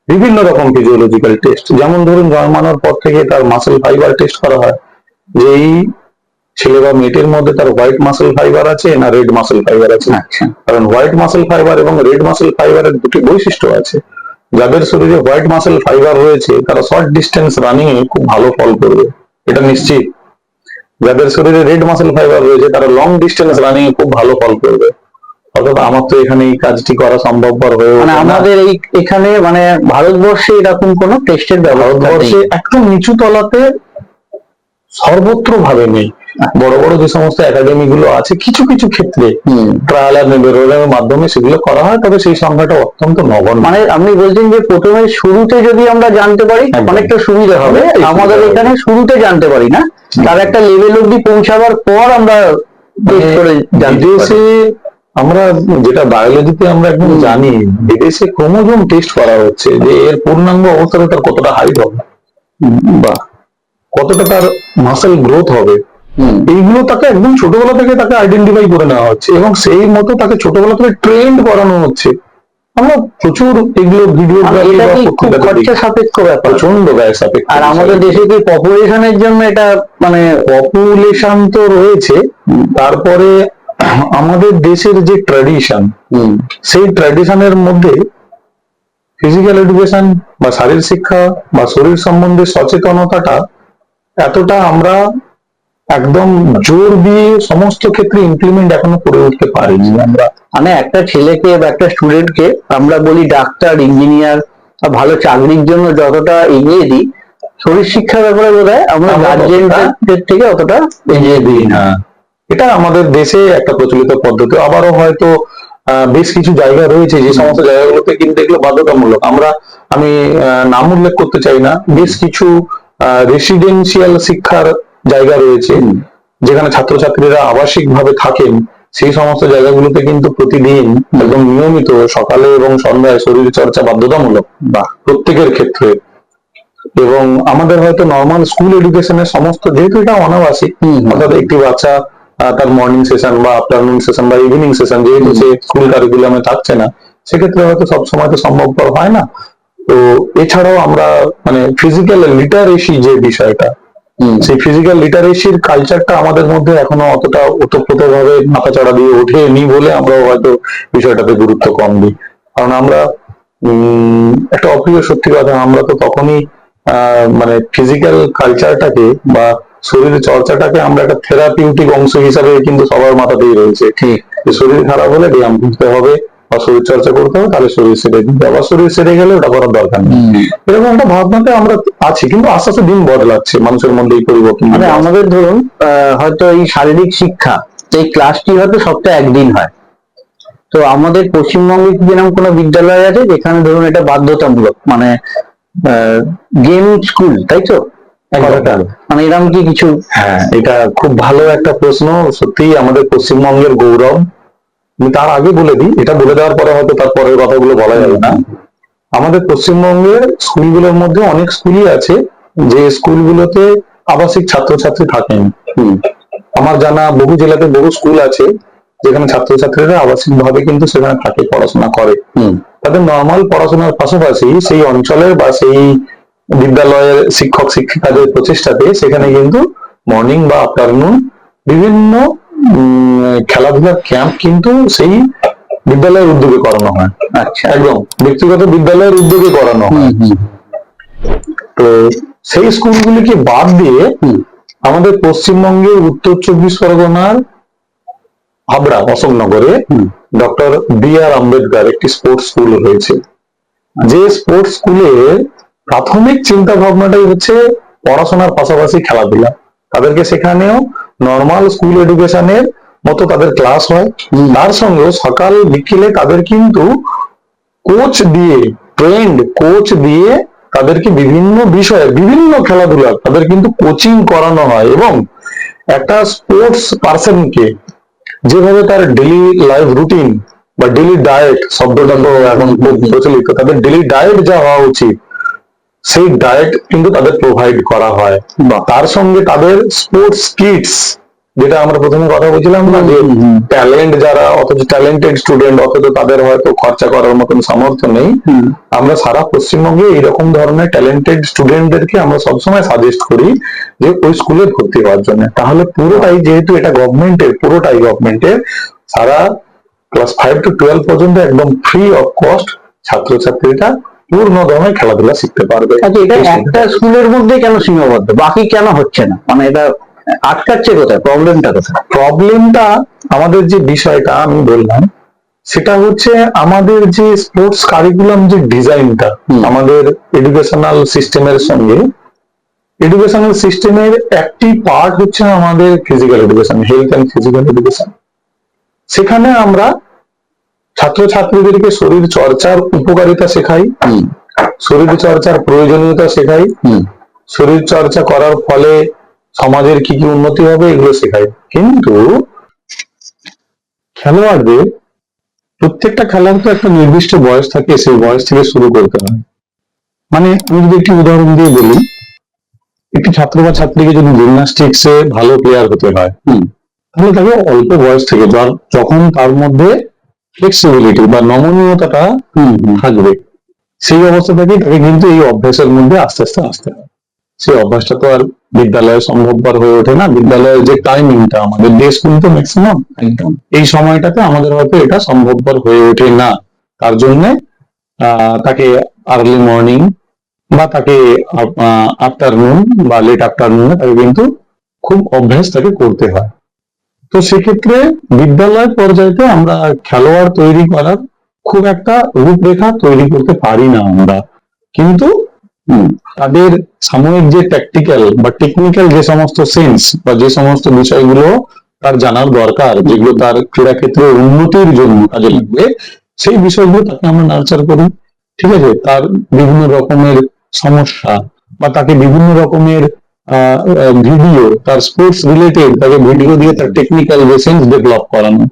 বিভিন্ন রকম ফিজিওলজিক্যাল টেস্ট, যেমন ধরুন জন্মানোর পর থেকে তার মাসেল ফাইবার টেস্ট করা হয় যে এই ছেলে বা মেয়েটির মধ্যে তার হোয়াইট মাসেল ফাইবার আছে না রেড মাসেল ফাইবার আছে। কারণ হোয়াইট মাসেল ফাইবার এবং রেড মাসেল ফাইবারের দুটি বৈশিষ্ট্য আছে। যাদের শরীরে হোয়াইট মাসেল ফাইবার রয়েছে তারা শর্ট ডিস্টেন্স রানিং এ খুব ভালো ফল করবে, এটা নিশ্চিত। যাদের শরীরে রেড মাসেল ফাইবার রয়েছে তারা লং ডিস্টেন্স রানিং এ খুব ভালো ফল করবে। অর্থাৎ আমার তো এখানে এই কাজটি করা সম্ভবপর হয়ে ওঠে না। আমাদের এই এখানে মানে ভারতবর্ষে এরকম কোন টেস্টের ব্যবস্থা একদম নিচু তলাতে সর্বত্র ভাবে নেই। বড় বড় যে সমস্ত একাডেমি গুলো আছে কিছু কিছু ক্ষেত্রে ট্রায়াল আর মেমোরিয়ালের মাধ্যমে সেগুলো করা হয়, তবে সেই সংখ্যাটা অত্যন্ত নগণ্য। মানে আপনি বলছেন যে প্রথমে শুরুতে যদি আমরা জানতে পারি অনেকটা সুবিধা হবে, আমাদের এখানে শুরুতে জানতে পারি না, তার একটা লেভেল অব্দি পৌঁছাবার পর আমরা বিদেশে আমরা যেটা বায়োলজিতে আমরা একদম জানি, বিদেশে ক্রোমোজোম টেস্ট করা হচ্ছে যে এর পূর্ণাঙ্গ অবস্থাতে তার কতটা হাইট হবে বা কতটা তার মাসেল গ্রোথ হবে, এইগুলো তাকে একদম ছোটবেলা থেকে তাকে আইডেন্টিফাই করে নেওয়া হচ্ছে এবং সেই মতো তাকে ছোটবেলা থেকে ট্রেন্ড করানো হচ্ছে। আমরা প্রচুর এগুলো ভিডিও এটা কি খুব খরচা সাপেক্ষ ব্যাপার? প্রচন্ড ব্যয় সাপেক্ষ। আর আমাদের দেশে কি পপুলেশনের জন্য এটা মানে পপুলেশন তো রয়েছে, তারপরে আমাদের দেশের যে ট্র্যাডিশন, সেই ট্র্যাডিশনের মধ্যে ফিজিক্যাল এডুকেশন বা শারীর শিক্ষা বা শরীর সম্বন্ধে সচেতনতাটা এতটা আমরা একদম জোর দিয়ে সমস্ত ক্ষেত্রে ইমপ্লিমেন্ট এখনো করে উঠতে পারিনি আমরা। মানে একটা ছেলেকে বা একটা স্টুডেন্টকে আমরা বলি ডাক্তার, ইঞ্জিনিয়ার বা ভালো চাকরির জন্য যতটা এগিয়ে দিই, শরীর শিক্ষার ব্যাপারে বোধ হয় আমরা গার্জেনদের থেকে অতটা এগিয়ে দিই না। এটা আমাদের দেশে একটা প্রচলিত পদ্ধতি। আবারও হয়তো বেশ কিছু জায়গা রয়েছে যে সমস্ত জায়গাগুলোতে কিন্তু এগুলো বাধ্যতামূলক। আমি নাম উল্লেখ করতে চাই না, বেশ কিছু রেসিডেন্সিয়াল শিক্ষার জায়গা রয়েছে যেখানে ছাত্রছাত্রীরা আবাসিক ভাবে থাকেন। সেই সমস্ত জায়গাগুলোতে কিন্তু প্রতিদিন একদম নিয়মিত সকালে এবং সন্ধ্যায় শরীর চর্চা বাধ্যতামূলক বা প্রত্যেকের ক্ষেত্রে। এবং আমাদের হয়তো নর্মাল স্কুল এডুকেশনের সমস্ত, যেহেতু এটা অনাবাসিক, অর্থাৎ একটি বাচ্চা তার মর্নিং সেশন বা আফটারনুন সেশন বা ইভিনিং সেশন, যেহেতু সে স্কুল কারিকুলামে থাকছে না, সেক্ষেত্রে হয়তো সবসময় তো সম্ভবপর হয় না। তো এছাড়াও আমরা মানে ফিজিক্যাল লিটারেসি যে বিষয়টা, সেই ফিজিক্যাল লিটারেসির কালচারটা আমাদের মধ্যে এখনো অতটা ওতপ্রোত ভাবে মাথাচড়া দিয়ে ওঠেনি বলে আমরা হয়তো বিষয়টাতে গুরুত্ব কম দিই। কারণ আমরা একটা অপ্রিয় সত্যি কথা, আমরা তো তখনই মানে ফিজিক্যাল কালচারটাকে বা শরীর চর্চাটাকে আমরা একটা থেরাপিউটিক অংশ হিসাবে কিন্তু সবার মাথাতেই রয়েছে। ঠিক, শরীর খারাপ হলে ব্যায়াম করতে হবে বা শরীর চর্চা করতে হবে, তাহলে শরীর সেরে দিতে হবে, শরীর সেরে গেলে ওটা করার দরকার নেই। এরকম একটা ভাবনাতে আমরা আছি, কিন্তু আস্তে আস্তে দিন বদলাচ্ছে, মানুষের মধ্যে এই পরিবর্তন। মানে আমাদের ধরুন হয়তো এই শারীরিক শিক্ষা, এই ক্লাসটি হয়তো সপ্তাহে একদিন হয়। তো আমাদের পশ্চিমবঙ্গে কি যেরকম কোনো বিদ্যালয় আছে যেখানে ধরুন এটা বাধ্যতামূলক, মানে গেম স্কুল, তাই তো? মানে এরকম কি কিছু? হ্যাঁ, এটা খুব ভালো একটা প্রশ্ন, সত্যি আমাদের পশ্চিমবঙ্গের গৌরব। আমি তার আগে বলে দিই, এটা বলে দেওয়ার পরে হয়তো তারপরের কথাগুলো বলা যাবে না। আমাদের পশ্চিমবঙ্গের স্কুলগুলোর মধ্যে অনেক স্কুলই আছে যে স্কুলগুলোতে আবাসিক ছাত্রছাত্রী থাকেন। আমার জানা বহু জেলাতে বহু স্কুল আছে যেখানে ছাত্রছাত্রীরা আবাসিক ভাবে কিন্তু সেখানে থাকে, পড়াশোনা করে। তাদের নর্মাল পড়াশোনার পাশাপাশি সেই অঞ্চলের বা সেই বিদ্যালয়ের শিক্ষক শিক্ষিকাদের প্রচেষ্টাতে সেখানে কিন্তু মর্নিং বা আফটারনুন বিভিন্ন খেলাধুলার ক্যাম্প কিন্তু সেই বিদ্যালয়ের উদ্যোগে করানো হয়। আচ্ছা, একদম ব্যক্তিগত বিদ্যালয়ের উদ্যোগে করানো হয়। তো সেই স্কুলগুলিকে বাদ দিয়ে আমাদের পশ্চিমবঙ্গের উত্তর 24 পরগনার হাবড়া অশোকনগরে ডক্টর বি.আর. আম্বেদকর একটি স্পোর্টস স্কুল রয়েছে, যে স্পোর্টস স্কুলের প্রাথমিক চিন্তা ভাবনাটাই হচ্ছে পড়াশোনার পাশাপাশি খেলাধুলা। তাদেরকে সেখানেও নর্মাল স্কুল এডুকেশনের মতো তাদের ক্লাস হয়, তার সঙ্গে সকাল বিকেলে তাদের কিন্তু কোচ দিয়ে, ট্রেন্ড কোচ দিয়ে তাদেরকে বিভিন্ন বিষয়ে বিভিন্ন খেলাধুলা তাদের কিন্তু কোচিং করানো হয়। এবং একটা স্পোর্টস পার্সনকে যেভাবে তার ডেইলি লাইফ রুটিন বা ডেইলি ডায়েট, শব্দটা তো এখন খুব প্রচলিত, তাদের ডেইলি ডায়েট যা হওয়া উচিত সেই ডায়েট কিন্তু তাদের প্রোভাইড করা হয়। তার সঙ্গে তাদের স্পোর্টস কিটস, যেটা আমরা প্রথমে কথা বলছিলাম না, যে ট্যালেন্ট যারা, অথচ ট্যালেন্টেড স্টুডেন্ট অথচ তাদের হয়তো খরচা করার মতন সামর্থ্য নেই, আমরা সারা পশ্চিমবঙ্গে এইরকম ধরনের ট্যালেন্টেড স্টুডেন্টদেরকে আমরা সবসময় সাজেস্ট করি যে ওই স্কুলে ভর্তি হওয়ার জন্য। তাহলে পুরোটাই, যেহেতু এটা গভর্নমেন্টের, পুরোটাই গভর্নমেন্টের, সারা ক্লাস 5 to 12 পর্যন্ত একদম ফ্রি অফ কস্ট ছাত্রছাত্রীরা পূর্ণ দমে খেলাধুলা শিখতে পারবে। আচ্ছা, এটা একটা স্কুলের মধ্যে কেন সীমাবদ্ধ, বাকি কেন হচ্ছে না? মানে এটা আটকাচ্ছে কোথায়, প্রবলেমটা কোথায়? প্রবলেমটা আমাদের যে বিষয়টা আমি বললাম সেটা হচ্ছে আমাদের যে স্পোর্টস কারিকুলাম যে ডিজাইনটা, আমাদের এডুকেশনাল সিস্টেমের সঙ্গে, এডুকেশনাল সিস্টেমের একটি পার্ট হচ্ছে আমাদের physical education, health and physical education. সেখানে আমরা ছাত্রছাত্রীদেরকে শরীর চর্চার উপকারিতা শেখাই, শরীর চর্চার প্রয়োজনীয়তা শেখাই, শরীর চর্চা করার ফলে সমাজের কি কি উন্নতি হবে এগুলো শেখাই। কিন্তু খেলোয়াড়দের প্রত্যেকটা খেলার তো একটা নির্দিষ্ট বয়স থাকে, সেই বয়স থেকে শুরু করতে হয়। মানে আমি যদি একটি উদাহরণ দিয়ে বলি, একটি ছাত্র বা ছাত্রীকে যদি জিমন্যাস্টিক্সে ভালো প্লেয়ার হতে হয়, তাহলে তাকে অল্প বয়স থেকে, যখন তার মধ্যে ফ্লেক্সিবিলিটি বা নমনীয়তাটা থাকবে। সেই অবস্থা থেকে তাকে কিন্তু এই অভ্যাসের মধ্যে আস্তে আস্তে আসতে হয়। সেই অভ্যাসটা তো আর বিদ্যালয়ে সম্ভবপর হয়ে ওঠে না। বিদ্যালয়ের যে টাইমিংটা আমাদের ডে স্কুল তো ম্যাক্সিমাম, একদম। এই সময়টাতে আমাদের হয়তো এটা সম্ভবপর হয়ে ওঠে না। তার জন্য তাকে আর্লি মর্নিং বা তাকে আফটারনুন বা লেট আফটারনুনে তাকে কিন্তু খুব অভ্যাস তাকে করতে হয়। তো সেক্ষেত্রে বিদ্যালয় পর্যায়েতে আমরা খেলোয়াড় তৈরি করার খুব একটা রূপরেখা তৈরি করতে পারি না আমরা, কিন্তু তাদের সাময়িক যে ট্যাকটিক্যাল বা টেকনিক্যাল যে সমস্ত সেন্স বা যে সমস্ত বিষয়গুলো তার জানার দরকার, যেগুলো তার ক্রীড়াক্ষেত্রে উন্নতির জন্য কাজে লাগবে, সেই বিষয়গুলো তাকে আমরা নার্চার করি। ঠিক আছে, তার বিভিন্ন রকমের সমস্যা বা তাকে বিভিন্ন রকমের ভিডিও, তার স্পোর্টস রিলেটেড তাকে ভিডিও দিয়ে তার টেকনিক্যাল যে সেন্স ডেভেলপ করানো।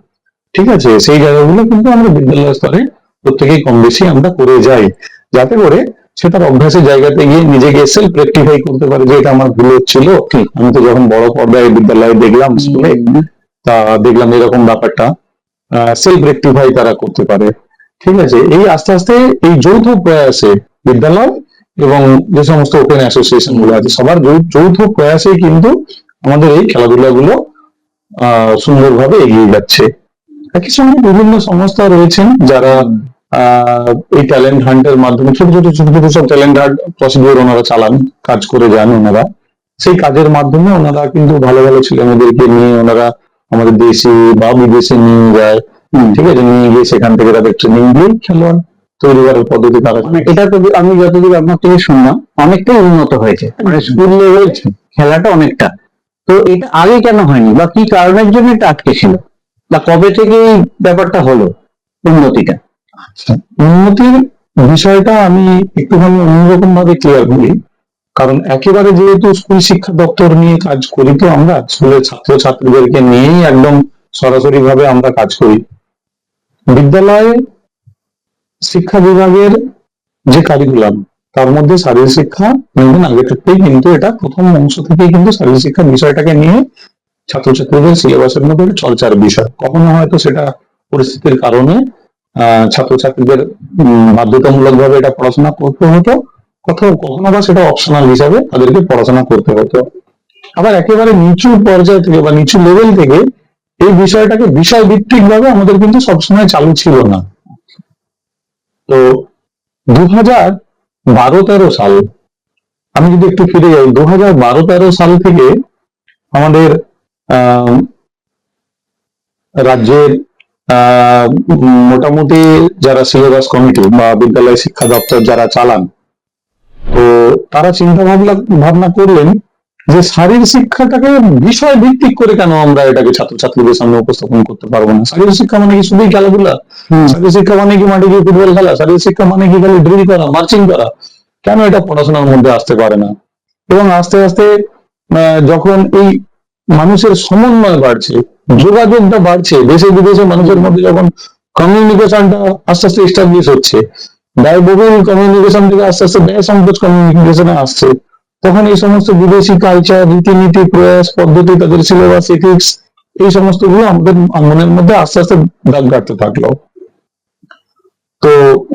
ঠিক আছে, সেই জায়গাগুলো কিন্তু আমরা বিদ্যালয় স্তরে প্রত্যেকেই কম বেশি আমরা করে যাই, যাতে করে সে তার অভ্যাসের জায়গাতে গিয়ে নিজেকে সেলফ রেকটিফাই করতে পারে যে এটা আমার ভুল হচ্ছিল। আমি তো যখন বড় পর্দায় বিদ্যালয়ে দেখলাম, স্কুলে তা দেখলাম এরকম ব্যাপারটা, সেলফ রেকটিফাই তারা করতে পারে। ঠিক আছে, এই আস্তে আস্তে এই যৌথ প্রয়াসে বিদ্যালয় এবং যে সমস্ত ওপেন অ্যাসোসিয়েশন গুলো আছে সবার যৌথ প্রয়াসে কিন্তু আমাদের এই খেলাধুলা গুলো সুন্দরভাবে এগিয়ে যাচ্ছে। একই সঙ্গে বিভিন্ন সংস্থা রয়েছেন যারা এই ট্যালেন্ট হান্টের মাধ্যমে ছোট ছোট ছোট ছোট সব ট্যালেন্ট হান্ট প্রসিডিওর ওনারা চালান, কাজ করে যান ওনারা। সেই কাজের মাধ্যমে ওনারা কিন্তু ভালো ভালো ছেলে মেয়েদেরকে নিয়ে ওনারা আমাদের দেশে বা বিদেশে নিয়ে যায়। ঠিক আছে, নিয়ে গিয়ে সেখান থেকে তাদের ট্রেনিং দিয়ে খেলোয়াড় তৈরি করার পদ্ধতি তারা, মানে এটা তো আমি যতদূর আপনার থেকে শুনলাম অনেকটাই উন্নত হয়েছে, মানে স্কুল লেভেল খেলাটা অনেকটা। তো এটা আগে কেন হয়নি বা কি কারণের জন্য এটা আটকে ছিল, বা কবে থেকে এই ব্যাপারটা হলো উন্নতিটা? উন্নতির বিষয়টা আমি একটুখানি অন্যরকম ভাবে ক্লিয়ার করি। কারণ একেবারে যেহেতু স্কুল শিক্ষা দপ্তর নিয়ে কাজ করি, তো আমরা স্কুলের ছাত্র ছাত্রীদেরকে নিয়েই একদম সরাসরি ভাবে আমরা কাজ করি। বিদ্যালয়ে শিক্ষা বিভাগের যে কারিকুলাম, তার মধ্যে শারীরিক শিক্ষা মেনটেন আগে থাকতেই কিন্তু এটা প্রথম অংশ থেকেই কিন্তু শারীরিক শিক্ষা বিষয়টাকে নিয়ে ছাত্রছাত্রীদের সিলেবাসের মধ্যে একটা চর্চার বিষয়। কখনো হয়তো সেটা পরিস্থিতির কারণে ছাত্রছাত্রীদের বাধ্যতামূলক ভাবে এটা পড়াশোনা করতে হতো, কখনো বা সেটা অপশনাল হিসাবে তাদেরকে পড়াশোনা করতে হতো। আবার একেবারে নিচু পর্যায় থেকে বা নিচু লেভেল থেকে এই বিষয়টাকে বিষয় ভিত্তিক ভাবে আমাদের কিন্তু সবসময় চালু ছিল না। তো 2012-13 সাল, আমি যদি একটু ফিরে যাই, 2012-13 সাল থেকে আমাদের রাজ্যের মোটামুটি যারা সিলেবাস কমিটি বা বিদ্যালয় শিক্ষা দপ্তর যারা চালান, তো তারা চিন্তা ভাবনা করলেন যে শারীরিক শিক্ষাটাকে বিষয় ভিত্তিক করে কেন আমরা এটাকে ছাত্রছাত্রীদের সামনে উপস্থাপন করতে পারবো না। শারীরিক শিক্ষা মানে কি শুধুই খেলাধুলা? শারীরিক শিক্ষা মানে কি মাঠে গিয়ে ফুটবল খেলা? শারীরিক শিক্ষা মানে কি খালি ড্রিল করা, মার্চিং করা? কেন এটা পড়াশোনার মধ্যে আসতে পারে না? এবং আস্তে আস্তে যখন এই মানুষের সমন্বয় বাড়ছে, যোগাযোগটা বাড়ছে, দেশে বিদেশে মানুষের মধ্যে যখন কমিউনিকেশনটা আস্তে আস্তে এস্টাবলিশ হচ্ছে, ব্যয়বহুল কমিউনিকেশন থেকে আস্তে আস্তে ব্যয় সংকোচ কমিউনিকেশনে আসছে, তখন এই সমস্ত বিদেশি কালচার, রীতিনীতি, প্রয়াস, পদ্ধতি, তাদের সিলেবাস, এথিক্স, এই সমস্ত গুলো আমাদের মনের মধ্যে আস্তে আস্তে দাগ কাটতে থাকলো। তো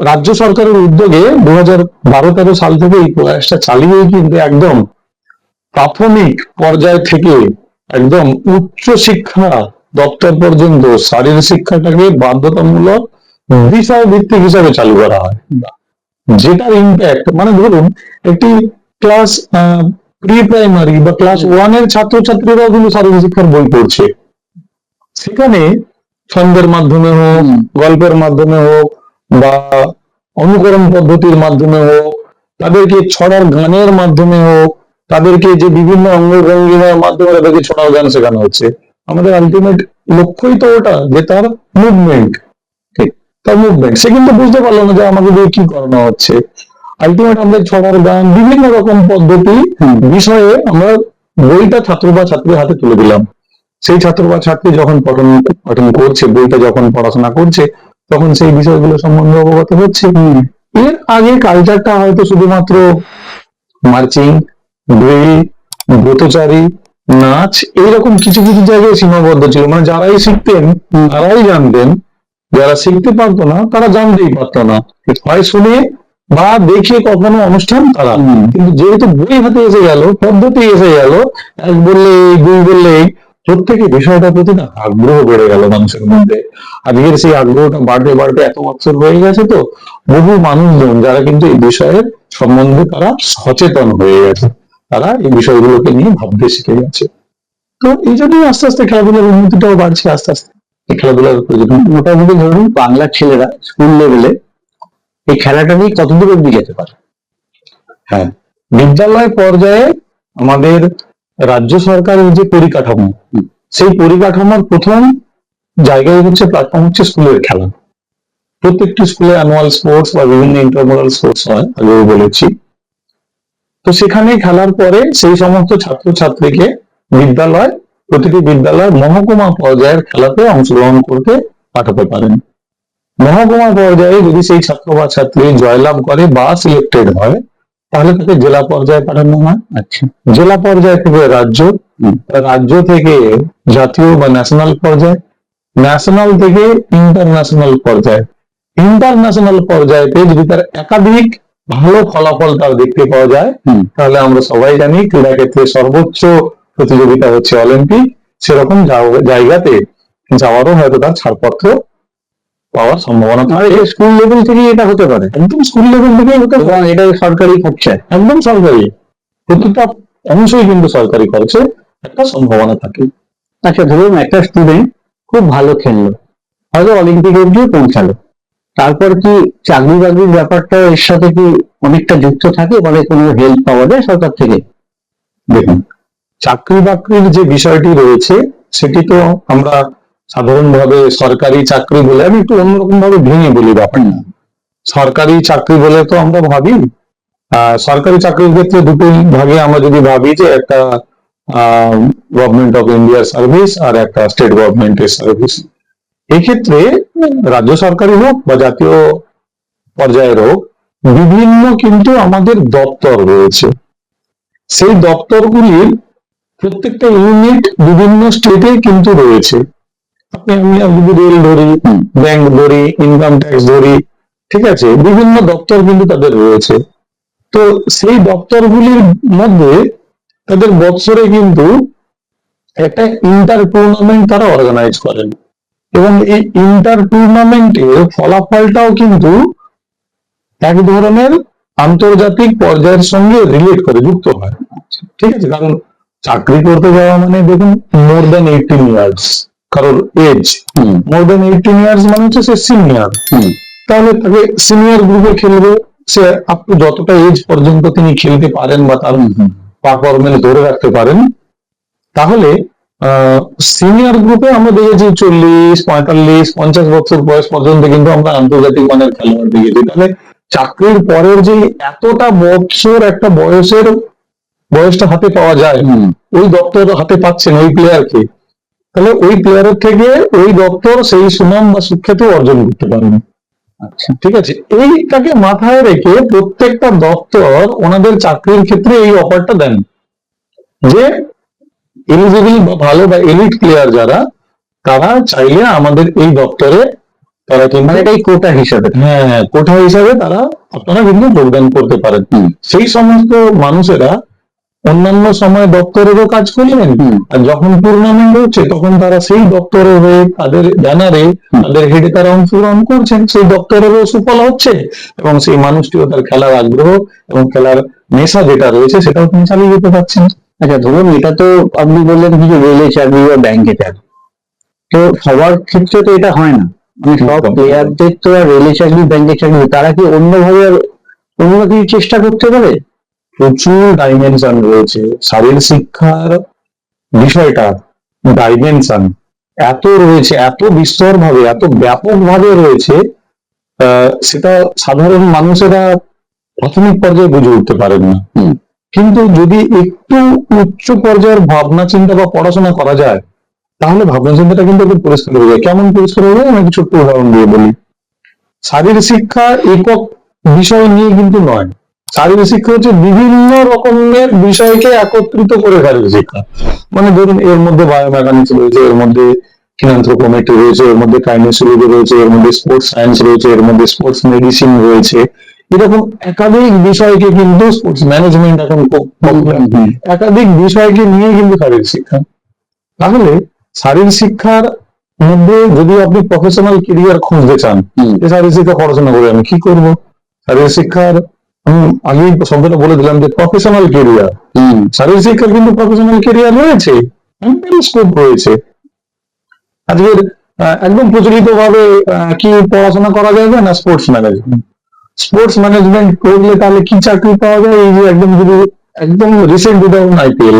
রাজ্য সরকারের উদ্যোগে 2012-13 সাল থেকে এই প্রয়াসটা চালিয়েই কিন্তু একদম প্রাথমিক পর্যায় থেকে একদম উচ্চ শিক্ষা দপ্তর পর্যন্ত শারীরিক শিক্ষাটাকে বাধ্যতামূলক বিষয় ভিত্তিক হিসাবে চালু করা হয়, যেটার ইম্প্যাক্ট মানে ধরুন একটি ক্লাস প্রি প্রাইমারি বা ক্লাস 1 এর ছাত্রছাত্রীরাও কিন্তু শারীরিক শিক্ষার বই পড়ছে। সেখানে ছন্দের মাধ্যমে হোক, গল্পের মাধ্যমে হোক বা অনুকরণ পদ্ধতির মাধ্যমে হোক, তাদেরকে ছড়ার গানের মাধ্যমে হোক, তাদেরকে যে বিভিন্ন অঙ্গভঙ্গিমার মাধ্যমে তাদেরকে ছড়ার গান শেখানো হচ্ছে। আমাদের আলটিমেট লক্ষ্যই তো ওটা যে তার মুভমেন্ট, ঠিক, তার মুভমেন্ট। সে কিন্তু বুঝতে পারলো না যে আমাকে দিয়ে কি করানো হচ্ছে। আলটিমেট আমরা ছড়ার গান, বিভিন্ন রকম পদ্ধতি বিষয়ে আমরা বইটা ছাত্র বা ছাত্রীর হাতে তুলে দিলাম। সেই ছাত্র বা ছাত্রী যখন পঠন করছে, বইটা যখন পড়াশোনা করছে, তখন সেই বিষয়গুলো সম্বন্ধে অবগত হচ্ছে। এর আগে কালচারটা হয়তো শুধুমাত্র মার্চিং, ড্রিল, ব্রতচারী, নাচ, এইরকম কিছু কিছু জায়গায় সীমাবদ্ধ ছিল। মানে যারাই শিখতেন তারাই জানতেন যারা শিখতে পারতো না তারা জানতেই পারতো না, হয় শুনে বা দেখে কখনো অনুষ্ঠান তারা। কিন্তু যেহেতু বই হাতে এসে গেল, পদ্ধতি এসে গেল, এক বললে এই, দুই বললে এই, প্রত্যেকে বিষয়টার প্রতি না আগ্রহ বেড়ে গেল মানুষের মধ্যে। আজকের সেই আগ্রহটা বাড়তে বাড়তে এত বছর হয়ে গেছে, তো বহু মানুষজন যারা কিন্তু এই বিষয়ের সম্বন্ধে তারা সচেতন হয়ে গেছে, তারা এই বিষয়গুলোকে নিয়ে ভাবতে শিখে গেছে। তো এই জন্যই আস্তে আস্তে খেলাধুলার উন্নতিটাও বাড়ছে আস্তে আস্তে। এই খেলাধুলার প্রয়োজন মোটামুটি ধরুন বাংলার ছেলেরা স্কুল লেভেলে এই খেলাটা নিয়ে কতদূর অব্দি যেতে পারে? হ্যাঁ, বিদ্যালয় পর্যায়ে আমাদের রাজ্য সরকারের যে পরিকাঠামো, সেই পরিকাঠামোর প্রথম জায়গায় হচ্ছে প্ল্যাটফর্ম হচ্ছে স্কুলের খেলা। প্রত্যেকটি স্কুলে অ্যানুয়াল স্পোর্টস বা বিভিন্ন ইন্টারমোডাল স্পোর্টস হয়, আগেও বলেছি। তো সেখানে খেলার পরে সেই সমস্ত ছাত্রছাত্রীকে বিদ্যালয়, প্রতিটি বিদ্যালয় মহকুমা পর্যায়ের খেলাতে অংশগ্রহণ করতে পাঠাতে পারেন। মহকুমা পর্যায়ে যদি সেই ছাত্র বা ছাত্রী জয়লাভ করে বা সিলেক্টেড হয়, তাহলে তাকে জেলা পর্যায়ে পাঠানো হয়। আচ্ছা, জেলা পর্যায় থেকে রাজ্য, রাজ্য থেকে জাতীয় বা ন্যাশনাল পর্যায়ে, ন্যাশনাল থেকে ইন্টারন্যাশনাল পর্যায়ে, ইন্টারন্যাশনাল পর্যায়েতে যদি তার একাধিক ভালো ফলাফল তার দেখতে পাওয়া যায়, তাহলে আমরা সবাই জানি ক্রীড়া ক্ষেত্রে সর্বোচ্চ প্রতিযোগিতা হচ্ছে অলিম্পিক। সেরকম জায়গাতে যাওয়ারও হয়তো তার ছাড়পত্র পাওয়ার সম্ভাবনা থাকে। স্কুল লেভেল থেকে এটা হতে পারে, একদম স্কুল লেভেল থেকে হতে পারে। এবং এটা সরকারি খরচায়। একদম সরকারি, প্রতিটা অংশই কিন্তু সরকারি খরচে একটা সম্ভাবনা থাকে। আচ্ছা, ধরুন একটা স্টুডেন্ট খুব ভালো খেললো, হয়তো অলিম্পিক অব্দিও পৌঁছালো, তারপর কি চাকরি বাকরির ব্যাপারটা এর সাথে কি অনেকটা যুক্ত থাকে, মানে কোনো হেল্প পাওয়া যায় সরকার থেকে? দেখুন, চাকরি বাকরির যে বিষয়টি রয়েছে সেটি তো আমরা সাধারণভাবে সরকারি চাকরি বলে, আমি একটু অন্যরকম ভাবে ভেঙে বলি ব্যাপারটা। সরকারি চাকরি বলে তো আমরা ভাবি, সরকারি চাকরির ক্ষেত্রে দুটোই ভাগে আমরা যদি ভাবি, যে একটা গভর্নমেন্ট অফ ইন্ডিয়ার সার্ভিস আর একটা স্টেট গভর্নমেন্টের সার্ভিস। এক্ষেত্রে রাজ্য সরকারি হোক বা জাতীয় পর্যায়ের হোক, বিভিন্ন কিন্তু আমাদের দপ্তর রয়েছে। সেই দপ্তরগুলির প্রত্যেকটা ইউনিট বিভিন্ন স্টেটে কিন্তু রয়েছে। আমি যদি রেল ধরি, ব্যাংক ধরি, ইনকাম ট্যাক্স ধরি, ঠিক আছে, বিভিন্ন দপ্তর কিন্তু তাদের রয়েছে। তো সেই দপ্তরগুলির মধ্যে তাদের বৎসরে কিন্তু একটা ইন্টার টুর্নামেন্ট তারা অর্গানাইজ করেন, এবং এই ইন্টার টুর্নামেন্টের ফলাফলটাও কিন্তু এক ধরনের আন্তর্জাতিক পর্যায়ের সঙ্গে রিলেট করে, যুক্ত হয়। ঠিক আছে, কারণ চাকরি করতে যাওয়া মানে দেখুন মোর দেন 18 ইয়ার্স কারোর এজ, মোর দেন 18 ইয়ার্স মানে হচ্ছে সে সিনিয়র। তাহলে তাকে সিনিয়র গ্রুপে খেলবে, সে আপ টু যতটা এজ পর্যন্ত তিনি খেলতে পারেন বা তার পারফরমেন্স ধরে রাখতে পারেন। তাহলে সিনিয়র গ্রুপে আমরা দেখেছি 40, 45, 50 বছর বয়স পর্যন্ত কিন্তু আমরা আন্তর্জাতিক মানের খেলোয়াড় দেখেছি। তাহলে চাকরির পরের যে এতটা বছর একটা বয়সটা হাতে পাওয়া যায়, ওই দপ্তর হাতে পাচ্ছেন ওই প্লেয়ারকে, তাহলে ওই প্লেয়ারের থেকে ওই দপ্তর সেই সুনাম বা সুখ্যাতি অর্জন করতে পারেন। আচ্ছা, ঠিক আছে, এইটাকে মাথায় রেখে প্রত্যেকটা দপ্তর ওনাদের চাকরির ক্ষেত্রে এই অফারটা দেন, যে এলিজিবল বা ভালো বা এলিট প্লেয়ার যারা, তারা চাইলে আমাদের এই দপ্তরে তারা কিন্তু, মানে এটাই কোটা হিসাবে। হ্যাঁ, কোটা হিসাবে তারা আপনারা কিন্তু যোগদান করতে পারেন। সেই সমস্ত মানুষেরা অন্যান্য সময় দপ্তরেরও কাজ করলেন, আর যখন টুর্নামেন্ট হচ্ছে তখন তারা সেই দপ্তরের হয়ে তাদের ব্যানারে তাদের হেডে তারা অংশগ্রহণ করছেন, সেই দপ্তরেরও সুফল হচ্ছে, এবং সেই মানুষটিও তার খেলার আগ্রহ এবং খেলার নেশা যেটা রয়েছে সেটাও তিনি চালিয়ে যেতে পারছেন। আচ্ছা, ধরুন এটা তো আপনি বললেন যে রেলে চাকরি বা ব্যাংকে চাকরি, তো সবার ক্ষেত্রে তো এটা হয় না, মানে সব প্লেয়ারদের তো আর রেলে চাকরি ব্যাংকে চাকরি, তারা কি অন্যভাবে অন্য কিছু চেষ্টা করতে পারে? প্রচুর ডাইমেনশন রয়েছে শারীরিক শিক্ষার বিষয়টা, ডাইমেনশন এত রয়েছে, এত বিস্তর ভাবে, এত ব্যাপক ভাবে রয়েছে, সেটা সাধারণ মানুষেরা প্রাথমিক পর্যায়ে বুঝে উঠতে পারেন না। কিন্তু যদি একটু উচ্চ পর্যায়ের ভাবনা চিন্তা বা পড়াশোনা করা যায়, তাহলে ভাবনা চিন্তাটা কিন্তু একটু পরিষ্কার হয়ে যায়। কেমন পরিষ্কার হয়ে যায়, আমি একটু ছোট্ট উদাহরণ দিয়ে বলি। শারীরিক শিক্ষা একক বিষয় নিয়ে কিন্তু নয়, শারীরিক শিক্ষা হচ্ছে বিভিন্ন রকমের বিষয়কে একত্রিত করে শারীরিক শিক্ষা। মানে ধরুন এর মধ্যে বায়োমেকানিক্স রয়েছে, এর মধ্যে ফিনান্থ্রোপোমেট্রি রয়েছে, এর মধ্যে কাইনেসিওলজি রয়েছে, এর মধ্যে স্পোর্টস সায়েন্স রয়েছে, এর মধ্যে স্পোর্টস মেডিসিন রয়েছে। এরকম একাধিক বিষয়কে কিন্তু স্পোর্টস ম্যানেজমেন্ট এখন খুব popular। একাধিক বিষয়কে নিয়ে কিন্তু শারীরিক শিক্ষা। তাহলে শারীরিক শিক্ষার মধ্যে যদি আপনি প্রফেশনাল কেরিয়ার খুঁজতে চান, যে শারীরিক শিক্ষা পড়াশোনা করে আমি কি করব, শারীরিক শিক্ষার আমি আগেই শব্দটা বলে দিলাম যে প্রফেশনাল কেরিয়ার। শারীরিক শিক্ষার কিন্তু প্রফেশনাল কেরিয়ার রয়েছে, স্কোপ রয়েছে। আজকের একদম প্রচলিত ভাবে কি পড়াশোনা করা যাবে না, স্পোর্টস ম্যানেজমেন্ট। স্পোর্টস ম্যানেজমেন্ট করলে তাহলে কি চাকরি পাওয়া যায়? এই যে একদম যদি একদম রিসেন্ট উদাহরণ আইপিএল,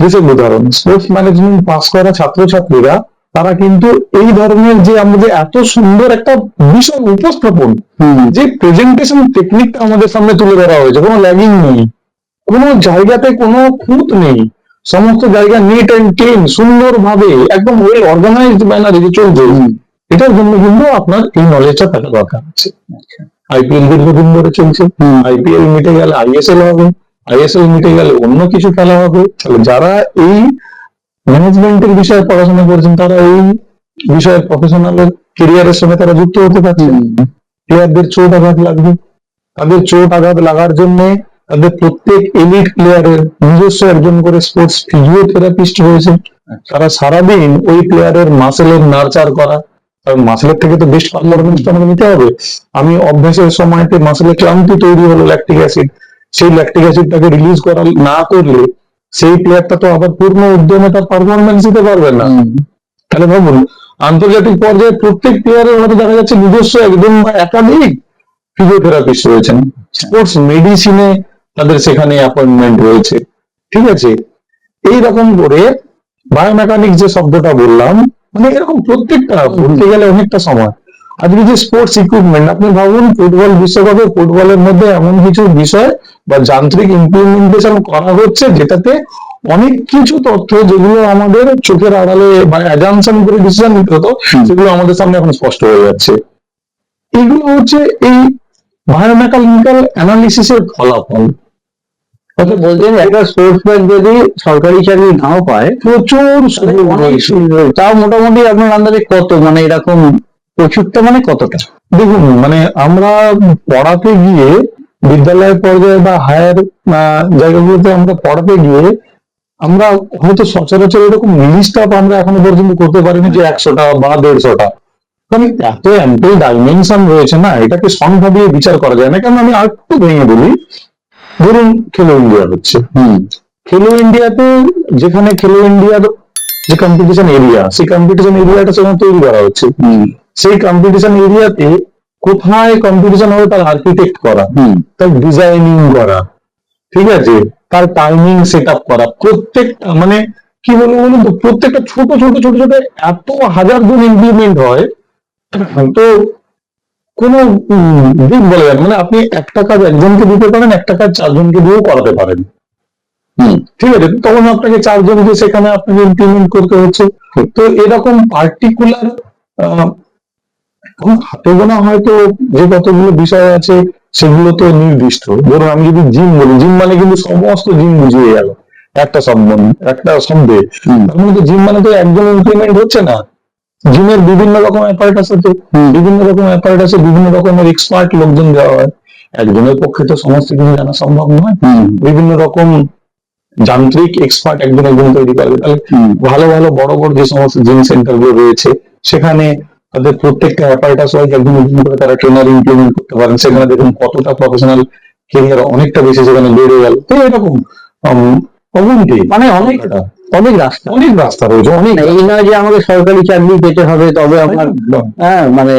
রিসেন্ট উদাহরণ, স্পোর্টস ম্যানেজমেন্ট পাস করা ছাত্রছাত্রীরা তারা কিন্তু এই ধরনের যে আমাদের এত সুন্দর একটা বিষয় উপস্থাপন, যে প্রেজেন্টেশন টেকনিকটা আমাদের সামনে তুলে ধরা হয়েছে, কোনো ল্যাগিং নেই, কোনো জায়গাতে কোনো খুঁত নেই, সমস্ত জায়গা নিট অ্যান্ড ক্লিন, সুন্দর ভাবে একদম ওয়েল অর্গানাইজড ম্যানারে চলছে। এটার জন্য কিন্তু আপনার এই নলেজটা থাকা দরকার আছে। আইপিএল দীর্ঘদিন ধরে চলছে, আইপিএল মিটে গেলে আইএসএল হবে, আইএসএল মিটে গেলে অন্য কিছু খেলা হবে। তাহলে যারা এই ম্যানেজমেন্টের বিষয়ে পড়াশোনা করছেন তারা এই বিষয়ে প্রফেশনাল কেরিয়ারের সঙ্গে তারা যুক্ত হতে পারছেন। প্লেয়ারদের চোট আঘাত লাগবে, তাদের চোট আঘাত লাগার জন্য তাদের প্রত্যেক এলিট প্লেয়ারের নিজস্ব একজন করে স্পোর্টস ফিজিওথেরাপিস্ট রয়েছে। তারা সারাদিন ওই প্লেয়ারের মাসেলের নার্চার করা, কারণ মাসেলের থেকে তো বেস্ট পারফরমেন্সটা আমাকে নিতে হবে। আমি অভ্যাসের সময়তে মাসেলের ক্লান্তি তৈরি হলো ল্যাকটিক অ্যাসিড, সেই ল্যাকটিক অ্যাসিডটাকে রিলিজ করা না করলে সেই প্লেয়ারটা তো আবার পূর্ণ উদ্যমে তার পারফরমেন্স দিতে পারবে না। তাহলে ভাবুন, আন্তর্জাতিক পর্যায়ে প্রত্যেক প্লেয়ারের হয়তো দেখা যাচ্ছে নিজস্ব একজন বা একাধিক ফিজিওথেরাপিস্ট রয়েছেন, স্পোর্টস মেডিসিনে তাদের সেখানে অ্যাপয়েন্টমেন্ট রয়েছে। ঠিক আছে, এইরকম করে বায়োমেকানিক যে শব্দটা বললাম, মানে এরকম প্রত্যেকটা বলতে গেলে অনেকটা সময়। আজকে যে স্পোর্টস ইকুইপমেন্ট, আপনি ভাবুন ফুটবল বিশ্বকাপে ফুটবলের মধ্যে এমন কিছু বিষয় বা যান্ত্রিক ইমপ্লিমেন্টেশন করা হচ্ছে যেটাতে অনেক কিছু তথ্য যেগুলো আমাদের চোখের আড়ালে মানে অ্যাজাম্পশন করে ডিসিশন নিতে হতো, সেগুলো আমাদের সামনে এখন স্পষ্ট হয়ে যাচ্ছে। এগুলো হচ্ছে এই বায়োমেকানিক্যাল অ্যানালিসিসের ফলাফল। বলছেন একটা স্পোর্টসম্যান যদি সরকারি চাকরি নাও পায়, প্রচুর তাও মোটামুটি আপনার আন্দাজে কত, মানে এরকম প্রচুরটা মানে কতটা? দেখুন, মানে আমরা পড়াতে গিয়ে বিদ্যালয় পর্যায়ে বা হায়ার জায়গাগুলোতে আমরা পড়াতে গিয়ে আমরা হয়তো সচরাচর এরকম নির্দিষ্ট আমরা এখনো পর্যন্ত করতে পারিনি যে 100টা বা 150টা, কারণ এত অ্যাম্পল ডাইমেনশন রয়েছে না, এটাকে সংখ্যা দিয়ে বিচার করা যায় না। কারণ আমি আর একটু ভেঙে বলি, ধরুন খেলো ইন্ডিয়া হচ্ছে, খেলো ইন্ডিয়াতে যেখানে খেলো ইন্ডিয়ার যে কম্পিটিশন এরিয়া, সেই কম্পিটিশন এরিয়াটা সেখানে তৈরি করা হচ্ছে। সেই কম্পিটিশন এরিয়াতে কোথায় কম্পিটিশন হবে তার আর্কিটেক্ট করা, তার ডিজাইনিং করা, ঠিক আছে, তার টাইমিং সেট আপ করা, প্রত্যেকটা মানে কি বলবো বলুন তো, প্রত্যেকটা ছোট ছোট ছোট ছোট এত হাজার জন ইমপ্লিমেন্ট হয়, তো কোনো দিক বলে যাবে, মানে আপনি একটা কাজ একজনকে দিতে পারেন, একটা কাজ 4 জনকে দিয়েও করাতে পারেন। ঠিক আছে, তখন আপনাকে 4 জনকে সেখানে আপনাকে ইমপ্লিমেন্ট করতে হচ্ছে। তো এরকম পার্টিকুলার হাতে গোনা হয়তো যে কতগুলো বিষয় আছে সেগুলো তো নির্দিষ্ট। ধরুন আমি যদি জিম বলি, জিম মানে কিন্তু সমস্ত জিম বুঝিয়ে গেল একটা শব্দ, একটা শব্দে। তার মানে তো জিম মানে তো একজন ইমপ্লিমেন্ট হচ্ছে না, জিমের বিভিন্ন রকম অ্যাপারেটাস আছে, বিভিন্ন রকম অ্যাপারেটাসে বিভিন্ন রকমের এক্সপার্ট লোকজন দেওয়া হয়। একজনের পক্ষে তো সমস্ত কিছু জানা সম্ভব নয়, বিভিন্ন রকম যান্ত্রিক এক্সপার্ট একজন একজন তৈরি করবে। তাহলে ভালো ভালো বড় বড় যে সমস্ত জিম সেন্টার গুলো রয়েছে সেখানে তাদের প্রত্যেকটা অ্যাপারেটাস ওয়াইজ একজন একজন করে তারা ট্রেনার ইমপ্লিমেন্ট করতে পারেন। সেখানে দেখুন কতটা প্রফেশনাল কেরিয়ার অনেকটা বেশি সেখানে বেড়ে গেল। তো এরকম মানে অনেক রাস্তা রয়েছে, অনেক। এই নয় যে আমাকে সরকারি চাকরি পেতে হবে তবে আমার মানে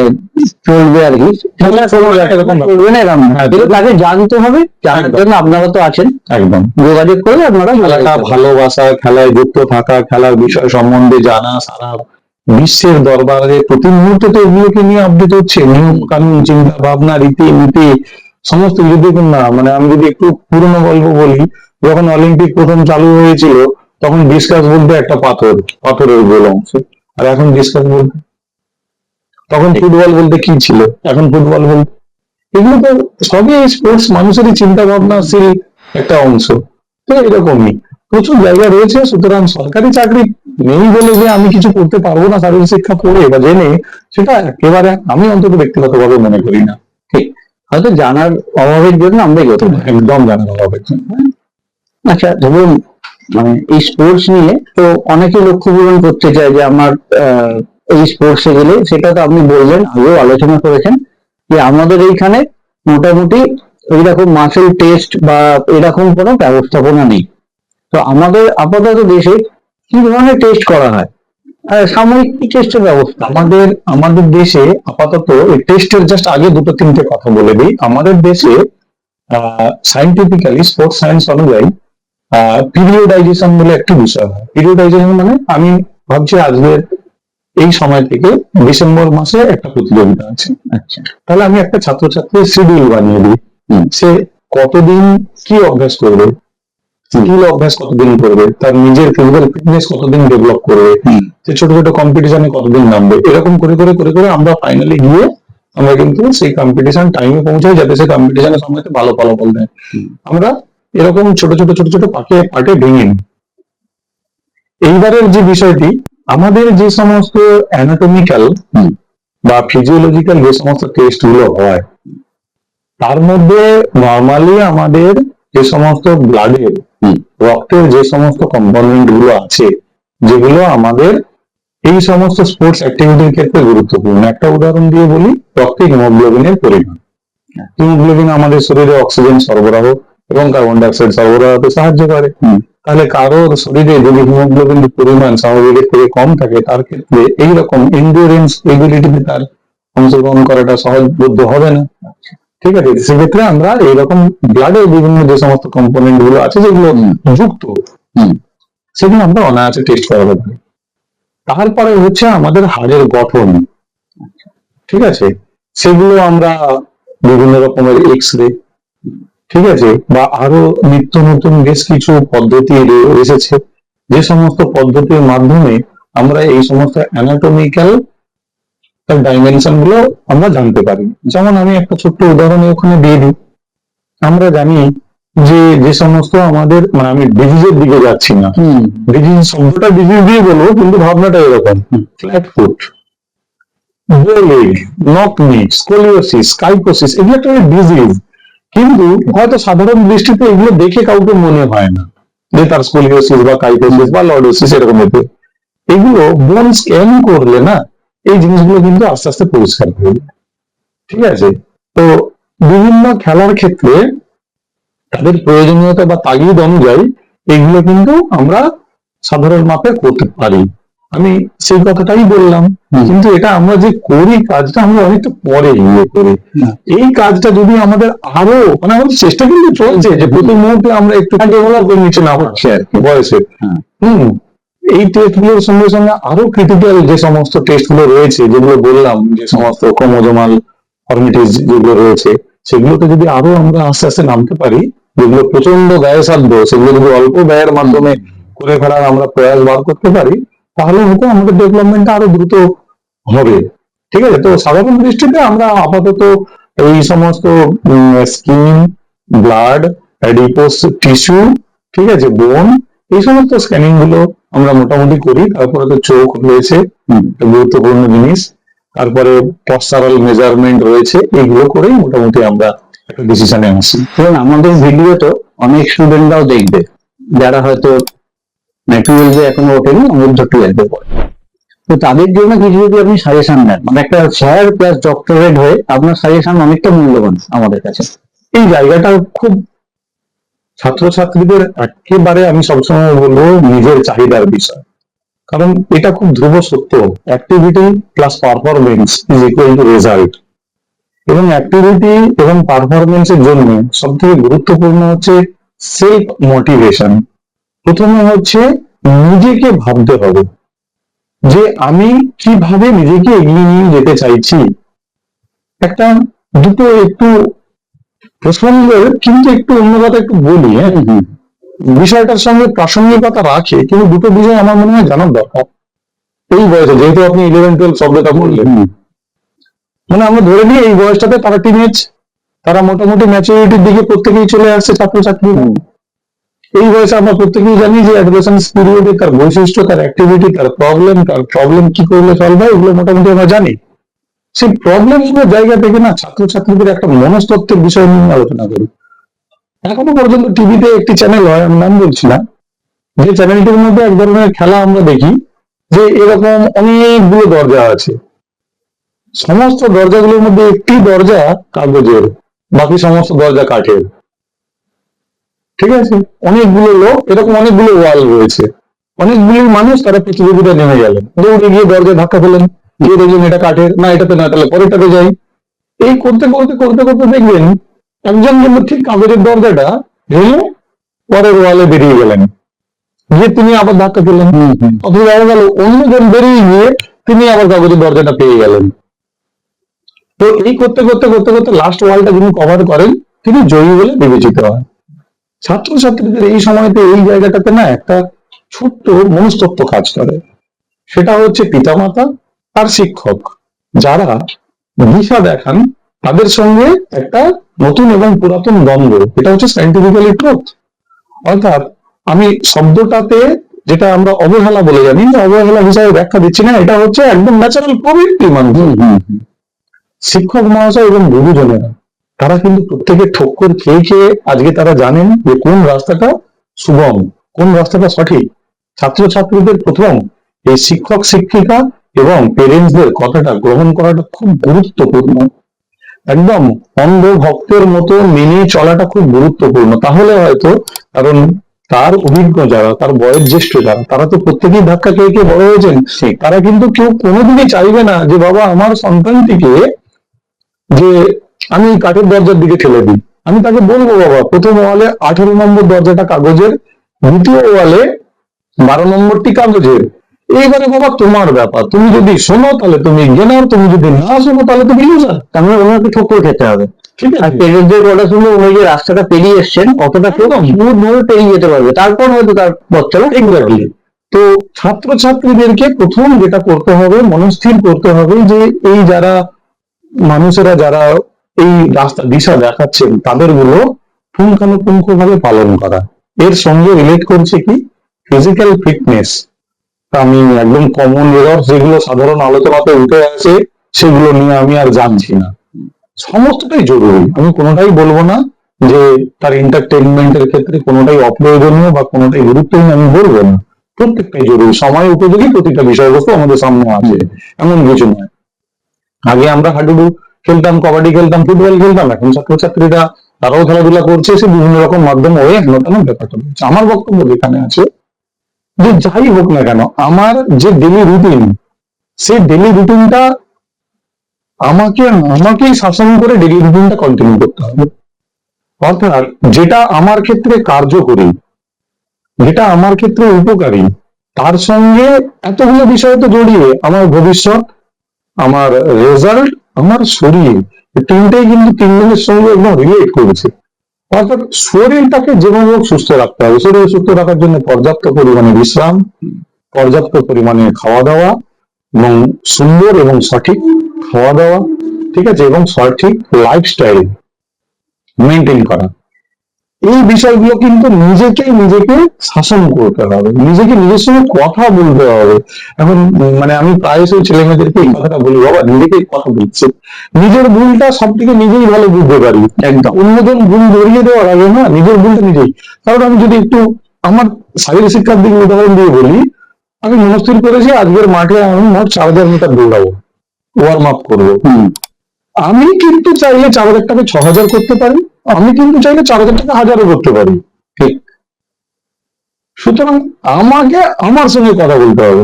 চলবে আর কি, চলবে না এরকম। তাকে জানতে হবে, জানার জন্য আপনারা তো আছেন, একদম যোগাযোগ করলে আপনারা খেলাটা ভালোবাসা, খেলায় যুক্ত থাকা, খেলার বিষয় সম্বন্ধে জানা, সারা বিশ্বের দরবারে প্রতি মুহূর্তে তো এগুলোকে নিয়ে আপডেট হচ্ছে, নিয়ম কানুন, চিন্তা ভাবনা, রীতি নীতি সমস্ত কিছু। দেখুন না, মানে আমি যদি একটু পুরনো গল্প বলি, যখন অলিম্পিক প্রথম চালু হয়েছিল তখন ডিসকাস বলতে একটা পাথরের গোল অংশ, আর এখন ডিসকাস বলতে, তখন ফুটবল বলতে কি ছিল, এখন ফুটবল বলতে, এগুলো তো সবই স্পোর্টস মানুষেরই চিন্তা ভাবনাশীল একটা অংশ। তো এরকমই প্রচুর জায়গা রয়েছে। সুতরাং সরকারি চাকরি নেই বলে যে আমি কিছু করতে পারবো না শারীরিক শিক্ষা পড়ে বা জেনে, সেটা একেবারে আমি অন্তত ব্যক্তিগতভাবে মনে করি না। ঠিক, হয়তো জানার অভাবের জন্য আমরা এগোতে পারি। একদম জানার অভাবের জন্য। আচ্ছা, ধরুন মানে এই স্পোর্টস নিয়ে তো অনেকে লক্ষ্য পূরণ করতে চায় যে আমার এই স্পোর্টসে গেলে, সেটা তো আপনি বললেন, আগেও আলোচনা করেছেন যে আমাদের এইখানে মোটামুটি এইরকম মাসেল টেস্ট বা এরকম কোনো ব্যবস্থাপনা নেই। তো আমাদের আপাতত দেশে কি ধরনের টেস্ট করা হয়, সাময়িক কি টেস্টের ব্যবস্থা? আমাদের দেশে আপাতত এই টেস্টের জাস্ট আগে দুটো তিনটে কথা বলে দিই। আমাদের দেশে সাইন্টিফিক্যালি স্পোর্টস সায়েন্স অনুযায়ী পিরিয়ডাইজেশন বলে একটি বিষয় হয়। পিরিয়ডাইজেশন মানে আমি ভাবছি আজকের এই সময় থেকে ডিসেম্বর মাসে একটা প্রতিযোগিতা আছে, আচ্ছা, তাহলে আমি একটা ছাত্রছাত্রীর শিডিউল বানিয়ে দিই। সে কতদিন কি অভ্যাস করবে, স্কিল অভ্যাস কতদিন করবে, তার নিজের ফিজিক্যাল ফিটনেস কতদিন ডেভেলপ করবে, সে ছোট ছোট কম্পিটিশনে কতদিন নামবে, এরকম করে করে করে করে আমরা ফাইনালি গিয়ে আমরা কিন্তু সেই কম্পিটিশন টাইমে পৌঁছাই, যাতে সে কম্পিটিশনের সময়তে ভালো ফলাফল দেয়। আমরা এরকম ছোট ছোট ছোট ছোট পার্টে ভেঙে নিই। এইবারের যে বিষয়টি, আমাদের যে সমস্ত অ্যানাটমিক্যাল বা ফিজিওলজিক্যাল যে সমস্ত টেস্ট গুলো হয়, তার মধ্যে নর্মালি আমাদের যে সমস্ত ব্লাডের রক্তের যে সমস্ত কম্পোনেন্ট গুলো আছে, যেগুলো আমাদের এই সমস্ত স্পোর্টস অ্যাক্টিভিটির ক্ষেত্রে গুরুত্বপূর্ণ। একটা উদাহরণ দিয়ে বলি, রক্তে হিমোগ্লোবিনের পরিমাণ। হিমোগ্লোবিন আমাদের শরীরে অক্সিজেন সরবরাহ এবং কার্বন ডাইঅক্সাইড সরবরাহতে সাহায্য করে। তাহলে কারোর শরীরে যদি হিমোগ্লোবিনের পরিমাণ স্বাভাবিকের থেকে কম থাকে, তার ক্ষেত্রে এইরকম এন্ডিউরেন্স এবিলিটিতে তার অংশগ্রহণ করাটা সহজবোধ্য হবে না। ঠিক আছে, সেক্ষেত্রে আমরা এইরকম ব্লাডের বিভিন্ন যে সমস্ত কম্পোনেন্ট গুলো আছে যেগুলো যুক্ত, সেগুলো আমরা অনায়াসে টেস্ট করাতে পারি। তারপরে হচ্ছে আমাদের হাড়ের গঠন, ঠিক আছে, সেগুলো আমরা বিভিন্ন রকমের এক্স রে, ঠিক আছে, বা আরো নিত্য নতুন বেশ কিছু পদ্ধতি এসেছে, যে সমস্ত পদ্ধতির মাধ্যমে আমরা এই সমস্ত অ্যানাটমিক্যাল ডাইমেনশন গুলো আমরা জানতে পারি। যেমন আমি একটা ছোট্ট উদাহরণ ওখানে দিয়ে দিই। আমরা জানি যে যে সমস্ত আমাদের, মানে আমি ডিজিজের দিকে যাচ্ছি না, ডিজিজ শব্দটা ডিজিজ দিয়ে বলবো, কিন্তু ভাবনাটা এরকম। ফ্ল্যাট ফুট, বোলেগ, নক নি, স্কোলিওসিস, কাইকোসিস, এগুলো একটা ডিজিজ, কিন্তু হয়তো সাধারণ দৃষ্টিতে এগুলো দেখে কাউকে মনে হয় না যে তার স্কোলিওসিস বা কাইকোসিস বা লর্ডোসিস এরকম হতে। এগুলো বোন স্ক্যান করলে না, এই জিনিসগুলো কিন্তু আস্তে আস্তে পরিষ্কার হয়ে যায়। ঠিক আছে, তো বিভিন্ন খেলার ক্ষেত্রে তাদের প্রয়োজনীয়তা বা তাগিদ অনুযায়ী এগুলো কিন্তু আমরা সাধারণ মাপে করতে পারি। আমি সেই কথাটাই বললাম, কিন্তু এটা আমরা যে করি কাজটা, আমরা অনেকটা পরে ইয়ে করি। এই কাজটা যদি আমাদের আরো, মানে আমাদের চেষ্টা কিন্তু চলছে যে প্রতি মুহূর্তে আমরা একটু ডেভেলপ করে নিচে না হচ্ছে আর কি বয়সে। এই টেস্ট গুলোর সঙ্গে সঙ্গে আরো ক্রিটিক্যাল যে সমস্ত টেস্ট গুলো রয়েছে, যেগুলো বললাম, যে সমস্ত ক্রোমোজোমাল ফর্মিটিস যেগুলো রয়েছে, সেগুলোতে যদি আরো আমরা আস্তে আস্তে নামতে পারি, যেগুলো প্রচন্ড ব্যয়সাধ্য, সেগুলো যদি অল্প ব্যয়ের মাধ্যমে করে ফেলার আমরা প্রয়াস বার করতে পারি, তাহলে হয়তো আমাদের ডেভেলপমেন্টটা আরো দ্রুত হবে। ঠিক আছে, তো সাধারণ দৃষ্টিতে আমরা আপাতত এই সমস্ত স্কিন, ব্লাড, অ্যাডিপোস টিস্যু, ঠিক আছে, বোন, এই সমস্ত স্ক্যানিং গুলো আমরা মোটামুটি করি। তারপরে তো চোখ রয়েছে, গুরুত্বপূর্ণ জিনিস, তারপরে পশ্চারাল মেজারমেন্ট রয়েছে, এইগুলো করেই মোটামুটি আমরা একটা ডিসিশনে আসি। ধরুন আমাদের ভিডিও তো অনেক স্টুডেন্টরাও দেখবে, যারা হয়তো টুয়েলভে এখনো ওঠেনি, অনূর্ধ্ব 12-এ পড়ে। তো তাদের জন্য কিছু যদি আপনি সাজেশন দেন, মানে একটা স্যার প্লাস ডক্টরেট হয়ে আপনার সাজেশন অনেকটা মূল্যবান আমাদের কাছে। এই জায়গাটা খুব ছাত্রছাত্রীদের একেবারে আমি সবসময় বলবো নিজের চাহিদার বিষয়, কারণ এটা খুব ধ্রুব সত্য, activity plus performance is equal to result. এবং অ্যাক্টিভিটি এবং পারফরমেন্সের জন্য সব থেকে গুরুত্বপূর্ণ হচ্ছে সেলফ মোটিভেশন। প্রথমে হচ্ছে নিজেকে ভাবতে হবে যে আমি কিভাবে নিজেকে এগিয়ে নিয়ে যেতে চাইছি। একটা দুটো একটু প্রসঙ্গের কিন্তু একটু অন্য কথা একটু বলি, হ্যাঁ, বিষয়টার সঙ্গে প্রাসঙ্গিকতা রাখে, কিন্তু দুটো বিষয় আমার মনে হয় জানার দরকার এই বয়সে। যেহেতু আপনি 11-12 শব্দটা বললেন, মানে আমরা ধরে নিই এই বয়সটাতে তারা টিনেজ, তারা মোটামুটি ম্যাচুরিটির দিকে প্রত্যেকেই চলে আসছে ছাত্রছাত্রী। এই বয়সে আমরা প্রত্যেকেই জানি যে অ্যাডোলেসেন্স পিরিয়ডে তার বৈশিষ্ট্য, তার অ্যাক্টিভিটি, তার প্রবলেম কি করলে সলভ হয়, এগুলো মোটামুটি আমরা জানি। সেই প্রবলেম গুলোর জায়গা থেকে না ছাত্রছাত্রীদের একটা মনস্তত্ত্বের বিষয় নিয়ে আলোচনা করি। এখনো পর্যন্ত টিভিতে একটি চ্যানেল হয়, আমি নাম বলছি না, যে চ্যানেলটির মধ্যে এক ধরনের খেলা আমরা দেখি যে এরকম অনেকগুলো দরজা আছে, সমস্ত দরজাগুলোর মধ্যে একটি দরজা কাগজের, বাকি সমস্ত দরজা কাঠের। ঠিক আছে, অনেকগুলো লোক, এরকম অনেকগুলো ওয়াল রয়েছে, অনেকগুলি মানুষ, তারা প্রতিযোগিতা নেমে গেলেন, দৌড়ে গিয়ে দরজায় ধাক্কা পেলেন, গিয়ে দেখলেন এটা কাঠের, না এটাতে না, তাহলে পরেরটাতে যাই। এই করতে করতে করতে করতে দেখবেন একজন কিন্তু ঠিক কাগজের দরজাটা ভেঙে পরের ওয়ালে বেরিয়ে গেলেন, গিয়ে তিনি আবার ধাক্কা পেলেন, অথবা দেখা গেল অন্যজন বেরিয়ে গিয়ে তিনি আবার কাগজের দরজাটা পেয়ে গেলেন। তো এই করতে করতে করতে করতে লাস্ট ওয়ালটা যিনি কভার করেন তিনি জয়ী বলে বিবেচিত হয়। ছাত্রছাত্রীদের এই সময়তে এই জায়গাটাতে না একটা ছোট্ট মনস্তত্ত্ব কাজ করে, সেটা হচ্ছে পিতামাতা আর শিক্ষক যারা দিশা দেখান, তাদের সঙ্গে একটা নতুন এবং পুরাতন দ্বন্দ্ব, এটা হচ্ছে সাইন্টিফিক্যালি ট্রুথ। অর্থাৎ আমি শব্দটাতে যেটা আমরা অবহেলা বলে জানি, অবহেলা হিসাবে ব্যাখ্যা দিচ্ছি না, এটা হচ্ছে একদম ন্যাচারাল প্রবৃত্তি মানুষ। শিক্ষক মহাশয় এবং গুরুজনেরা তারা কিন্তু প্রত্যেকে ঠক্কর খেয়ে খেয়ে আজকে তারা জানেন যে কোন রাস্তাটা সুগম, কোন রাস্তাটা সঠিক। ছাত্রছাত্রীদের প্রথম এই শিক্ষক শিক্ষিকা এবং পেরেন্টসদের কথাটা গ্রহণ করাটা খুব গুরুত্বপূর্ণ, একদম অন্ধ ভক্তের মতো মেনে চলাটা খুব গুরুত্বপূর্ণ। তাহলে হয়তো, কারণ তার অভিজ্ঞ যারা, তার বয়োজ্যেষ্ঠ যারা, তারা তো প্রত্যেকেই ধাক্কা খেয়ে খেয়ে বড় হয়েছেন, তারা কিন্তু কেউ কোনোদিনই চাইবে না যে বাবা আমার সন্তানটিকে যে আমি কাঠের দরজার দিকে ঠেলে দিই। আমি তাকে বলবো বাবা প্রথম ওয়ালে 18 নম্বর দরজাটা কাগজের, দ্বিতীয় ওয়ালে 12 নম্বরটি কাগজের, এইবারে বাবা তোমার ব্যাপার, তুমি যদি শোনো তাহলে তুমি গেনার, তুমি যদি না শোনো তাহলে তুমি লুজার। তাহলে ওনাকে ঠক্কর খেতে হবে। ঠিক আর আছে, পেরেন্টসদের কথা শুনে উনি যে রাস্তাটা পেরিয়ে এসছেন অতটা কেউ স্মুথ ভাবে পেরিয়ে যেতে পারবে, তারপর হয়তো তার পথ চলা ঠিক এক্স্যাক্টলি। তো ছাত্রছাত্রীদেরকে প্রথম যেটা করতে হবে, মনস্থির করতে হবে যে এই যারা মানুষেরা যারা এই রাস্তা দিশা দেখাচ্ছেন তাদের গুলো পুঙ্খানুপুঙ্খ ভাবে পালন করা। এর সঙ্গে রিলেট করছে কি ফিজিক্যাল ফিটনেস। আমি একদম কমন এরর যেগুলো সাধারণ আলোচনাতে উঠে আসে সেগুলো নিয়ে আমি আর জানছি না, সমস্তটাই জরুরি। আমি কোনোটাই বলবো না যে তার এন্টারটেনমেন্টের ক্ষেত্রে কোনোটাই অপ্রয়োজনীয় বা কোনোটাই গুরুত্বহীন, আমি বলবো না, প্রত্যেকটাই জরুরি। সময় উপযোগী প্রতিটা বিষয়বস্তু আমাদের সামনে আছে, এমন কিছু নয়। আগে আমরা হাডুডু খেলতাম, কবাডি খেলতাম, ফুটবল খেলতাম, এখন ছাত্রছাত্রীরা তারাও খেলাধুলা করছে, সে বিভিন্ন রকম মাধ্যম হয়ে হেনতানোর ব্যাপারটা রয়েছে। আমার বক্তব্য যেখানে আছে যে যাই হোক না কেন, আমার যে ডেলি রুটিন, সেই ডেলি রুটিনটা আমাকেই শাসন করে ডেলি রুটিনটা কন্টিনিউ করতে হবে। অর্থাৎ যেটা আমার ক্ষেত্রে কার্যকরী, যেটা আমার ক্ষেত্রে উপকারী, তার সঙ্গে এতগুলো বিষয় তো জড়িয়ে আমার ভবিষ্যৎ, আমার রেজাল্ট, আমার শরীর, তিনটেই কিন্তু তিনজনের সঙ্গে একদম রিলেট করেছে। অর্থাৎ শরীরটাকে যেভাবে হোক সুস্থ রাখতে হবে। শরীর সুস্থ রাখার জন্য পর্যাপ্ত পরিমাণে বিশ্রাম, পর্যাপ্ত পরিমাণে খাওয়া দাওয়া এবং সুন্দর এবং সঠিক খাওয়া দাওয়া, ঠিক আছে, এবং সঠিক লাইফস্টাইল মেনটেন করা, এই বিষয়গুলো কিন্তু নিজেকে শাসন করতে হবে, নিজেকে নিজের সঙ্গে কথা বলতে হবে। এখন মানে আমি প্রায়শই ছেলে মেয়েদেরকে এই কথাটা বলি, বাবা নিজেকে কথা বলছে, নিজের ভুলটা সব থেকে নিজেই ভালো বুঝতে পারি, একদম অন্যজন ভুল ধরিয়ে দেওয়ার আগে না নিজের ভুলটা নিজেই। কারণ আমি যদি একটু আমার শারীরিক শিক্ষার দিকে উদাহরণ দিয়ে বলি, আমি মনস্থির করেছি আজকের মাঠে আমি মোট 4000 মিটার দৌড়াবো, ওয়ার্ম আপ করবো। আমি কিন্তু চাইলে 4000টাকে 6000 করতে পারি, আমি কিন্তু চাইলে 4000টাকে 1000ও করতে পারি। ঠিক, সুতরাং আমাকে আমার সঙ্গে কথা বলতে হবে।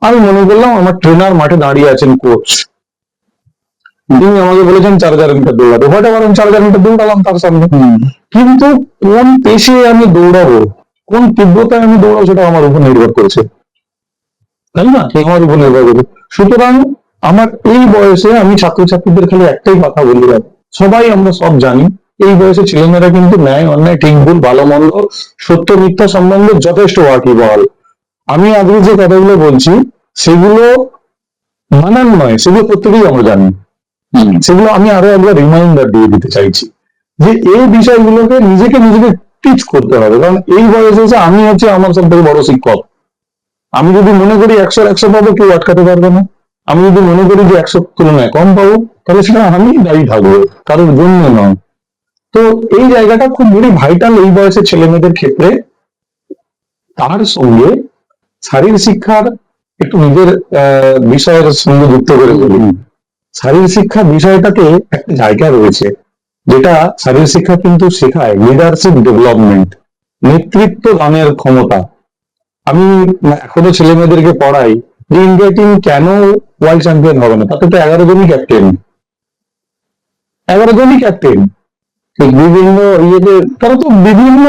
আমি মনে করলাম আমার ট্রেনার মাঠে দাঁড়িয়ে আছেন, কোচ, তিনি আমাকে বলেছেন 4000 মিটার দৌড়াতে, হয়তো আমি 4000 মিটার দৌড়ালাম তার সামনে, কিন্তু কোন পেশে আমি দৌড়াবো, কোন তীব্রতায় আমি দৌড়াবো, সেটা আমার উপর নির্ভর করছে, তাই না, আমার উপর নির্ভর করছে। সুতরাং আমার এই বয়সে আমি ছাত্রছাত্রীদের খালি একটাই কথা বলি, সবাই আমরা সব জানি এই বয়সে ছেলেমেয়েরা কিন্তু ন্যায় অন্যায়, ঠিক ভুল, ভালো মন্দ, সত্য মিথ্যা সম্বন্ধে যথেষ্ট ওয়াকিবহাল। আমি আজকে যে কথাগুলো বলছি সেগুলো মানান নয়, সেগুলো প্রত্যেকেই আমরা জানি। সেগুলো আমি আরো একবার রিমাইন্ডার দিয়ে দিতে চাইছি যে এই বিষয়গুলোকে নিজেকে টিচ করতে হবে, কারণ এই বয়সে এসে আমি হচ্ছে আমার সব থেকে বড় শিক্ষক। আমি যদি মনে করি 100 পাবো, কেউ আটকাতে পারবে না। আমি যদি মনে করি যে 100 তুলনায় কম পাবো, তাহলে সেটা আমি দায়ী থাকবো, কারোর জন্য নয়। তো এই জায়গাটা খুব ভেরি ভাইটাল এই বয়সের ছেলে মেয়েদের ক্ষেত্রে। তার সঙ্গে শারীরিক শিক্ষার একটু নিজের বিষয়ের সঙ্গে যুক্ত করে বলি। শারীরিক শিক্ষা বিষয়টাকে একটা জায়গা রয়েছে, যেটা শারীরিক শিক্ষা কিন্তু শেখায় লিডারশিপ ডেভেলপমেন্ট, নেতৃত্ব দানের ক্ষমতা। আমি এখনো ছেলে মেয়েদেরকে পড়াই যে ইন্ডিয়া টিম কেন ওয়ার্ল্ড চ্যাম্পিয়ন হবে না, তাতে তো 11 জনই ক্যাপ্টেন, 11 জনই ক্যাপ্টেন। বিভিন্ন ইয়েতে তারা তো বিভিন্ন,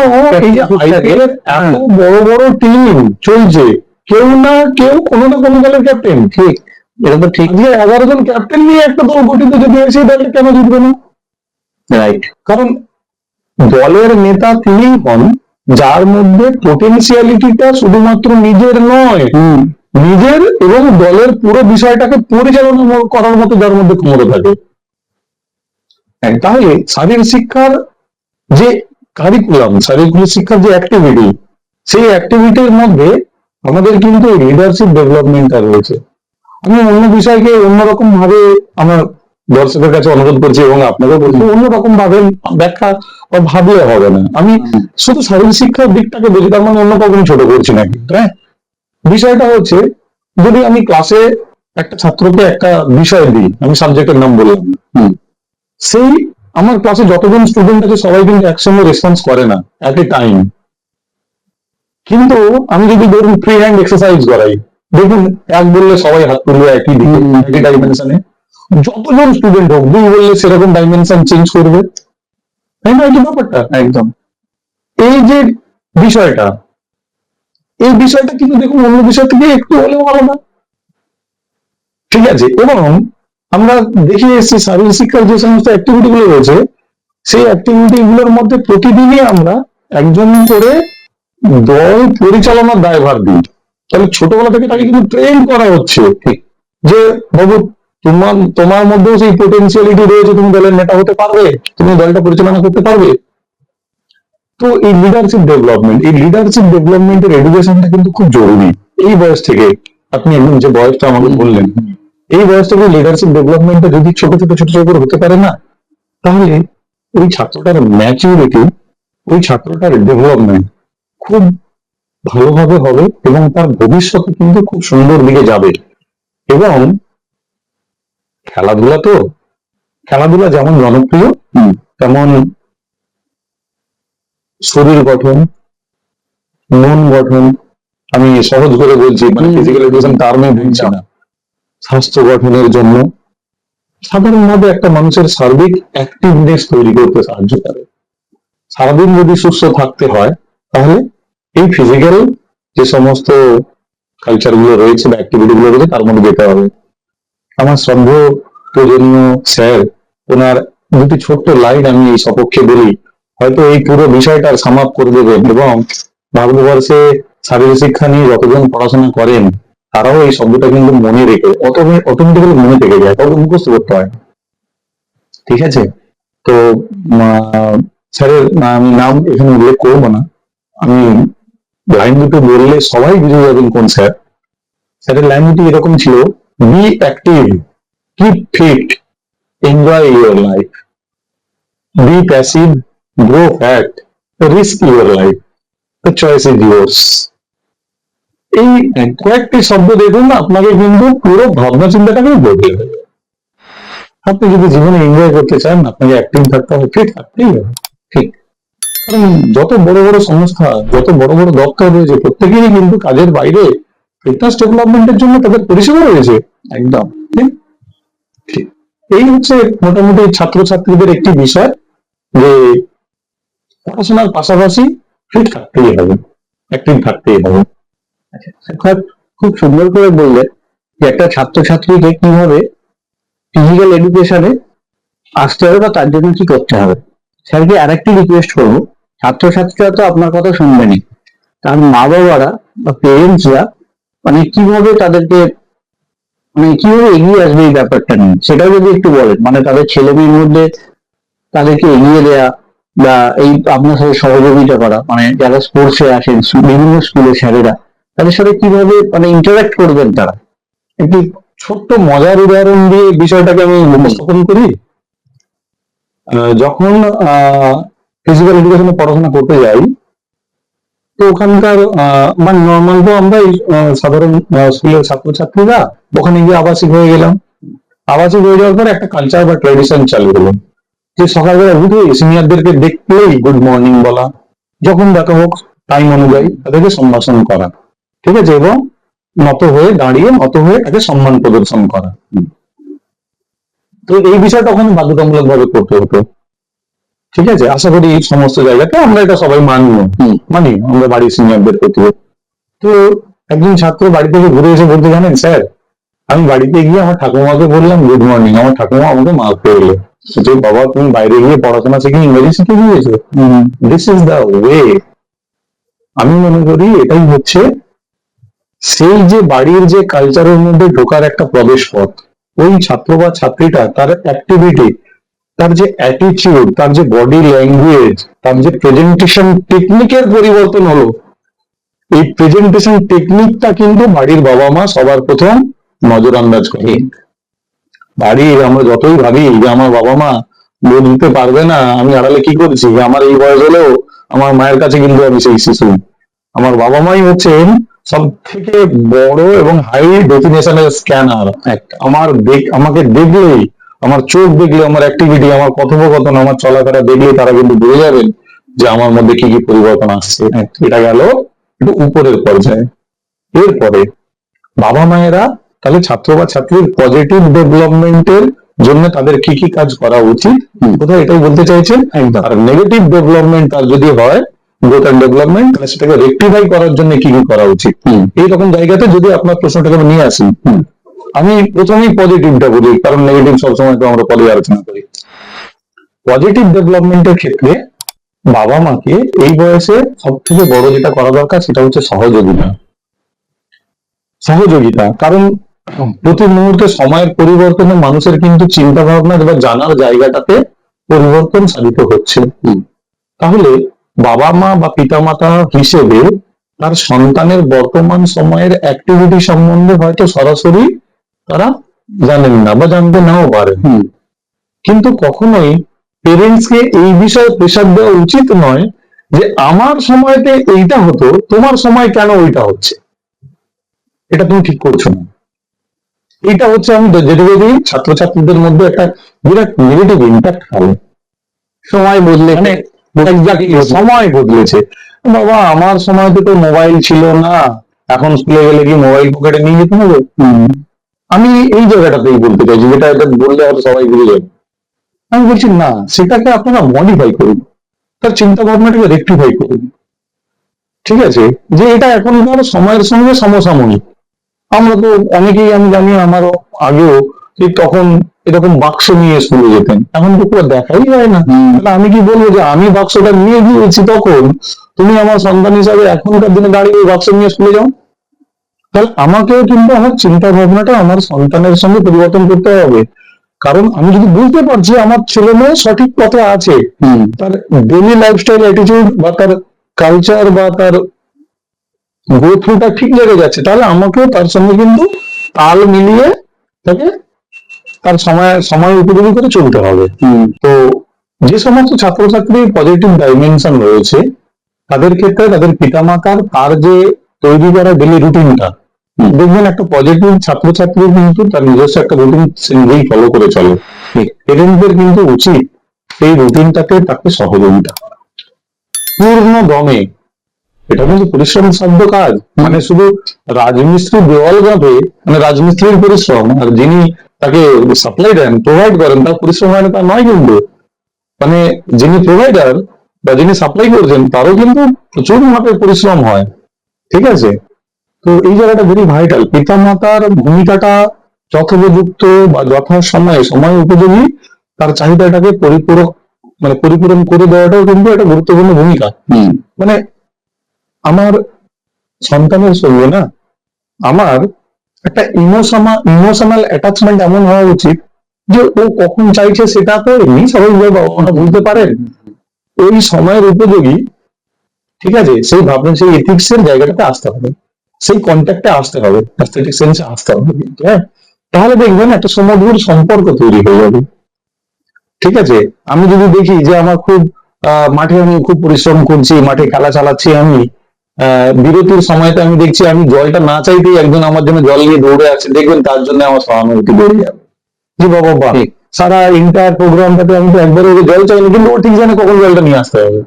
এই যে IPL এর এত বড় বড় টিম চলছে, কেউ না কেউ কোনো না কোনো দলের ক্যাপ্টেন। ঠিক, এটা তো ঠিক। আজকে 11 জন ক্যাপ্টেন নিয়ে একটা দল গঠিত যদি হয়, সেই দলটা কেন জিতবে না? রাইট। কারণ দলের নেতা তিনিই হন যার মধ্যে পোটেনশিয়ালিটিটা শুধুমাত্র নিজের নয়, নিজের এবং দলের পুরো বিষয়টাকে পরিচালনা করার মতো যার মধ্যে ক্ষমতা থাকে। তাহলে শারীরিক শিক্ষার যে কারিকুলাম, শারীরিক শিক্ষার যে অ্যাক্টিভিটি, সেই অ্যাক্টিভিটির মধ্যে আমাদের কিন্তু লিডারশিপ ডেভেলপমেন্টটা রয়েছে। আমি অন্য বিষয়কে অন্যরকম ভাবে আমার দর্শকের কাছে অনুরোধ করছি এবং আপনাকে বলছি, অন্যরকম ভাবে ব্যাখ্যা বা ভাবলে হবে না। আমি শুধু শারীরিক শিক্ষার দিকটাকে বলছি, তার মানে অন্য কাউকে ছোট করছি নাকি, হ্যাঁ? বিষয়টা হচ্ছে, যদি আমি ক্লাসে একটা ছাত্রকে একটা বিষয় দিই, আমি সাবজেক্টের নাম বললাম, সেই আমার ক্লাসে যতজন স্টুডেন্ট আছে সবাই কিন্তু একসঙ্গে রেসপন্স করে না এট এ টাইম। কিন্তু আমি যদি ধরুন ফ্রি হ্যান্ড এক্সারসাইজ করাই, দেখুন এক বললে সবাই হাত তুলবে একই দিকে, একই ডাইমেনশনে। যতজন স্টুডেন্ট হোক, 2 বললে সেরকম ডাইমেনশন চেঞ্জ করবে, তাই না? এই ব্যাপারটা একদম। এই যে বিষয়টা, এই বিষয়টা কিন্তু দেখুন অন্য বিষয় থেকে একটু হলেও আলাদা, ঠিক আছে? এবং আমরা দেখে এসেছি শারীরিক শিক্ষার যে সমস্ত অ্যাক্টিভিটি গুলো রয়েছে, সেই অ্যাক্টিভিটি গুলোর মধ্যে প্রতিদিনই আমরা একজন করে দল পরিচালনার দায়ভার দিই। তাহলে ছোটবেলা থেকে তাকে কিন্তু ট্রেন করা হচ্ছে যে বাবু, তোমার মধ্যেও সেই পোটেনশিয়ালিটি রয়েছে, তুমি দলের নেতা হতে পারবে, তুমি দলটা পরিচালনা করতে পারবে। তো এই লিডারশিপ ডেভেলপমেন্ট, এই লিডারশিপ ডেভেলপমেন্টের এডুকেশনটা কিন্তু খুব জরুরি এই বয়স থেকে। আপনি একদম যে বয়সটা আমাকে বললেন, এই বয়স থেকে লিডারশিপ ডেভেলপমেন্টটা যদি ছোট ছোট করে হতে পারে না, তাহলে ওই ছাত্রটার ম্যাচিউরিটি, ওই ছাত্রটার ডেভেলপমেন্ট খুব ভালোভাবে হবে এবং তার ভবিষ্যৎ কিন্তু খুব সুন্দর দিকে যাবে। এবং খেলাধুলা যেমন জনপ্রিয়, তেমন শরীর গঠন, মন গঠন, আমি সহজ করে বলছি, মানে ফিজিক্যাল এডুকেশন টার্মে বলছি না, স্বাস্থ্য গঠনের জন্য সাধারণভাবে একটা মানুষের সার্বিক অ্যাক্টিভনেস তৈরি করতে সাহায্য করে। সারাদিন যদি সুস্থ থাকতে হয়, তাহলে এই ফিজিক্যাল যে সমস্ত কালচার গুলো রয়েছে বা অ্যাক্টিভিটি গুলো রয়েছে, তার মধ্যে যেতে হবে। আমার শ্রদ্ধেয় পূজনীয় স্যার, ওনার দুটি ছোট্ট লাইন আমি এই সপক্ষে বলি, হয়তো এই পুরো বিষয়টার সামাপ করে দেবেন। এবং ভারতবর্ষে শারীরিক শিক্ষা নিয়ে যতজন পড়াশোনা করেন, তারাও এই শব্দটা কিন্তু মনে রেখে অটোমেটিক্যালি মনে থেকে যায়, কাউকে মুখস্থ করতে হয়, ঠিক আছে? তো স্যারের আমি নাম এখানে উল্লেখ করবো না, আমি লাইন দুটো বললে সবাই বুঝে যাবেন কোন স্যার। স্যারের লাইন দুটি এরকম ছিল: be active, keep fit, enjoy your life. Be passive, grow fat, risk your life, the choice is yours. এই কয়েকটি শব্দ দেখুন, আপনাকে কিন্তু পুরো ভাবনা চিন্তাটাকে বদলে দেবে। আপনি যদি জীবনে এনজয় করতে চান, আপনাকে অ্যাক্টিভ থাকতে হবে, ফিট থাকতেই হবে, ঠিক? কারণ যত বড় বড় সংস্থা, যত বড় বড় দপ্তর রয়েছে, প্রত্যেকেরই কিন্তু কাজের বাইরে ফিটনেস ডেভেলপমেন্টের জন্য তাদের পরিষেবা রয়েছে। একদম ঠিক। এই হচ্ছে মোটামুটি ছাত্রছাত্রীদের একটি বিষয়, যে পড়াশোনার পাশাপাশি ফিট থাকতেই হবে, অ্যাক্টিভ থাকতেই হবে। খুব সুন্দর করে বললে যে একটা ছাত্রছাত্রীকে কিভাবে ফিজিক্যাল এডুকেশনে আসতে হবে বা তার জন্য কি করতে হবে। স্যারকে আরেকটি রিকোয়েস্ট করবো, ছাত্রছাত্রীরা তো আপনার কথা শুনবেনই, তার মা বাবারা বা পেরেন্টসরা মানে কিভাবে তাদেরকে, মানে কিভাবে এগিয়ে আসবে এই ব্যাপারটা নিয়ে, সেটাও যদি একটু বলেন। মানে তাদের ছেলে মেয়ের মধ্যে তাদেরকে এগিয়ে দেয়া বা এই আপনার সাথে সহযোগিতা করা, মানে যারা স্পোর্টসে আসেন বিভিন্ন স্কুলের স্যারেরা, তাদের সাথে কিভাবে মানে ইন্টারাক্ট করবেন তারা? একটি ছোট্ট মজার উদাহরণ দিয়ে বিষয়টাকে আমি উপস্থাপন করি। যখন ফিজিক্যাল এডুকেশনে পড়াশোনা করতে যাই, তো ওখানকার মানে নর্মাল তো আমরা সাধারণ স্কুলের ছাত্রছাত্রীরা ওখানে গিয়ে আবাসিক হয়ে গেলাম। আবাসিক হয়ে যাওয়ার পর একটা কালচার বা ট্র্যাডিশন চালু হলো যে সকালবেলা উঠে সিনিয়রদেরকে দেখলেই গুড মর্নিং বলা, যখন দেখা হোক টাইম অনুযায়ী তাদেরকে সম্ভাষণ করা, ঠিক আছে, এবং নত হয়ে দাঁড়িয়ে নত হয়ে তাকে সম্মান প্রদর্শন করা। তো এই বিষয়টা ওখানে বাধ্যতামূলক ভাবে করতে হতো, ঠিক আছে। আশা করি সমস্ত জায়গাতে আমরা এটা সবাই মানি আমরা বাড়ির সিনিয়রদের প্রতি। তো একজন ছাত্র বাড়ি থেকে ঘুরে এসে বলতে, জানেন স্যার, আমি বাড়িতে গিয়ে আমার ঠাকুমাকে বললাম গুড মর্নিং, আমার ঠাকুমা আমাকে মাফ করে এলো। যে বাবা, তুমি বাইরে গিয়ে পড়াশোনা শিখে ইংরেজি শিখে গিয়েছো, দিস ইজ দ্য ওয়ে। আমি মনে করি এটাই হচ্ছে সেই যে বাড়ির যে কালচারের মধ্যে ঢোকার একটা প্রবেশ পথ। ওই ছাত্র বা ছাত্রীটা তার অ্যাক্টিভিটি, তার যে অ্যাটিটিউড, তার যে বডি ল্যাঙ্গুয়েজ, তার যে প্রেজেন্টেশন টেকনিকের পরিবর্তন হলো, এই প্রেজেন্টেশন টেকনিকটা কিন্তু বাড়ির বাবা মা সবার প্রথম নজর আন্দাজ করে। বাড়ির আমরা যতই ভাবি যে আমার বাবা মা বুঝতে পারবে না আমি আড়ালে কি করছি, আমার এই বয়স হলেও আমার মায়ের কাছে কিন্তু আমি সেই শিশু। আমার বাবা মাই হচ্ছেন সব থেকে বড় এবং হাই ডেফিনেশনের স্ক্যানার। আমাকে দেখলেই, আমার চোখ দেখলে, আমার অ্যাক্টিভিটি, আমার কথোপকথন, আমার চলাফেরা দেখলেই তারা কিন্তু বুঝে যাবেন যে আমার মধ্যে কি কি পরিবর্তন আসছে। এটা গেল একটু উপরের পর্যায়ে। এরপরে বাবা মায়েরা তাহলে ছাত্র বা ছাত্রীর পজিটিভ ডেভেলপমেন্টের জন্য তাদের কি কি কাজ করা উচিত, কোথাও এটাই বলতে চাইছেন। আর নেগেটিভ ডেভেলপমেন্ট তার যদি হয়, গ্রোথ এন্ড ডেভেলপমেন্ট, তাহলে সেটাকে রেকটিফাই করার জন্য কি কি করা উচিত। এইরকম জায়গাতে যদি আপনার প্রশ্নটাকে আমি নিয়ে আসি, আমি প্রথমেই পজিটিভটা বলি, কারণ নেগেটিভ সবসময় তো আমরা পরে আলোচনা করি। পজিটিভ ডেভেলপমেন্টের ক্ষেত্রে বাবা মাকে এই বয়সে সব থেকে বড় যেটা করা দরকার সেটা হচ্ছে সহযোগিতা। কারণ প্রতি মুহূর্তে সময়ের পরিবর্তনে মানুষের কিন্তু চিন্তা ভাবনা বা জানার জায়গাটাতে পরিবর্তন সাধিত হচ্ছে। তাহলে বাবা মা বা পিতামাতা হিসেবে তার সন্তানের বর্তমান সময়ের অ্যাক্টিভিটি সম্বন্ধে হয়তো সরাসরি তারা জানেন না বা জানতে নাও পারেন, কিন্তু কখনোই পেরেন্টসকে এই বিষয়ে প্রেসার দেওয়া উচিত নয় যে আমার সময়তে এইটা হতো, তোমার সময় কেন ওইটা হচ্ছে, এটা তুমি ঠিক করছো না। এটা হচ্ছে আমি যেটা বলি, ছাত্রছাত্রীদের মধ্যে একটা বিরাট নেগেটিভ ইম্প্যাক্ট ফেলে। সময় বদলে মানে সময় বদলেছে। বাবা, আমার সময়তে তো মোবাইল ছিল না, এখন স্কুলে গেলে কি মোবাইল পকেটে নিয়ে যেতে হবে। আমি এই জায়গাটাতেই বলতে চাইছি, যেটা এটা বললে হয়তো সবাই বুঝে যাবে। আমি বলছি না, সেটাকে আপনারা মডিফাই করুন, তার চিন্তা ভাবনাটাকে রেক্টিফাই করুন, ঠিক আছে, যে এটা এখনকার সময়ের সঙ্গে সমসাময়িক। আমরা তো অনেকেই, আমি জানি আমারও আগেও, তখন এরকম বাক্স নিয়ে স্কুলে যেতেন, এখন তো পুরো দেখাই হয় না। তাহলে আমি কি বলবো যে আমি বাক্সটা নিয়ে গিয়েছি তখন, তুমি আমার সন্তান হিসাবে এখনকার দিনে দাঁড়িয়ে ওই বাক্স নিয়ে স্কুলে যাও? তাহলে আমাকেও কিন্তু আমার চিন্তা ভাবনাটা আমার সন্তানের সঙ্গে পরিবর্তন করতে হবে। কারণ আমি যদি বুঝতে পারছি আমার ছেলে মেয়ে সঠিক পথে আছে, তার ডেইলি লাইফস্টাইল অ্যাটিটিউড বা তার কালচার বা তার গ্রোথটা ঠিক লেগে যাচ্ছে, তাহলে আমাকেও তার সঙ্গে কিন্তু তাল মিলিয়ে তাকে তার সময় উপযোগী করে চলতে হবে। তো যে সমস্ত ছাত্রছাত্রীর পজিটিভ ডাইমেনশন রয়েছে, তাদের ক্ষেত্রে তাদের পিতামাতার তার যে তৈরি করা ডেলি রুটিনটা, দেখবেন একটা পজিটিভ ছাত্রছাত্রী কিন্তু তার নিজস্ব একটা রুটিন নিজেই ফলো করে চলে। পেরেন্টদের কিন্তু উচিত এই রুটিনটাকে তাকে সহযোগিতা করা পূর্ণ দমে। এটা কিন্তু পরিশ্রম সাধ্য কাজ, মানে শুধু রাজমিস্ত্রি দেওয়াল গাঁথে মানে রাজমিস্ত্রির পরিশ্রম, আর যিনি তাকে সাপ্লাই দেন, প্রোভাইড করেন, তার পরিশ্রম হয় না তা নয়। কিন্তু মানে যিনি প্রোভাইডার বা যিনি সাপ্লাই করছেন তারও কিন্তু প্রচুর মাপের পরিশ্রম হয়, ঠিক আছে। তো এই জায়গাটা ভেরি ভাইটাল। পিতামাতার ভূমিকাটা যথোপযুক্ত বা সময় উপযোগী তার চাহিদাটাকে পরিপূরণ করে দেওয়াটাও কিন্তু একটা গুরুত্বপূর্ণ ভূমিকা। মানে আমার সন্তানের সঙ্গে না আমার একটা ইমোশনাল অ্যাটাচমেন্ট এমন হওয়া উচিত যে ও কখন চাইছে সেটা তো এমনি স্বাভাবিকভাবে বাবা মারা বুঝতে পারেন। ওই সময়ের উপযোগী, ঠিক আছে, সেই ভাবনা, সেই এথিক্স এর জায়গাটাতে আসতে হবে, সেই কন্ট্যাক্টে আসতে হবে, অ্যাস্থেটিক সেন্সে আসতে হবে কিন্তু, হ্যাঁ, তাহলে দেখবেন একটা সুমধুর সম্পর্ক তৈরি হয়ে যাবে। ঠিক আছে, আমি যদি দেখি যে আমার খুব মাঠে আমি খুব পরিশ্রম করছি, মাঠে খেলা চালাচ্ছি, আমি বিরতির সময়তে আমি দেখছি আমি জলটা না চাইতেই একজন আমার জন্য জল নিয়ে দৌড়ে আছে, দেখবেন তার জন্য আমার সহানুভূতি বেড়ে যাবে, যে বাবা বাহ, ঠিক। সারা ইন্টার প্রোগ্রামটাতে আমি তো একবার ওকে জল চাইনি, কিন্তু ও ঠিক জানে কখন জলটা নিয়ে আসতে হবে।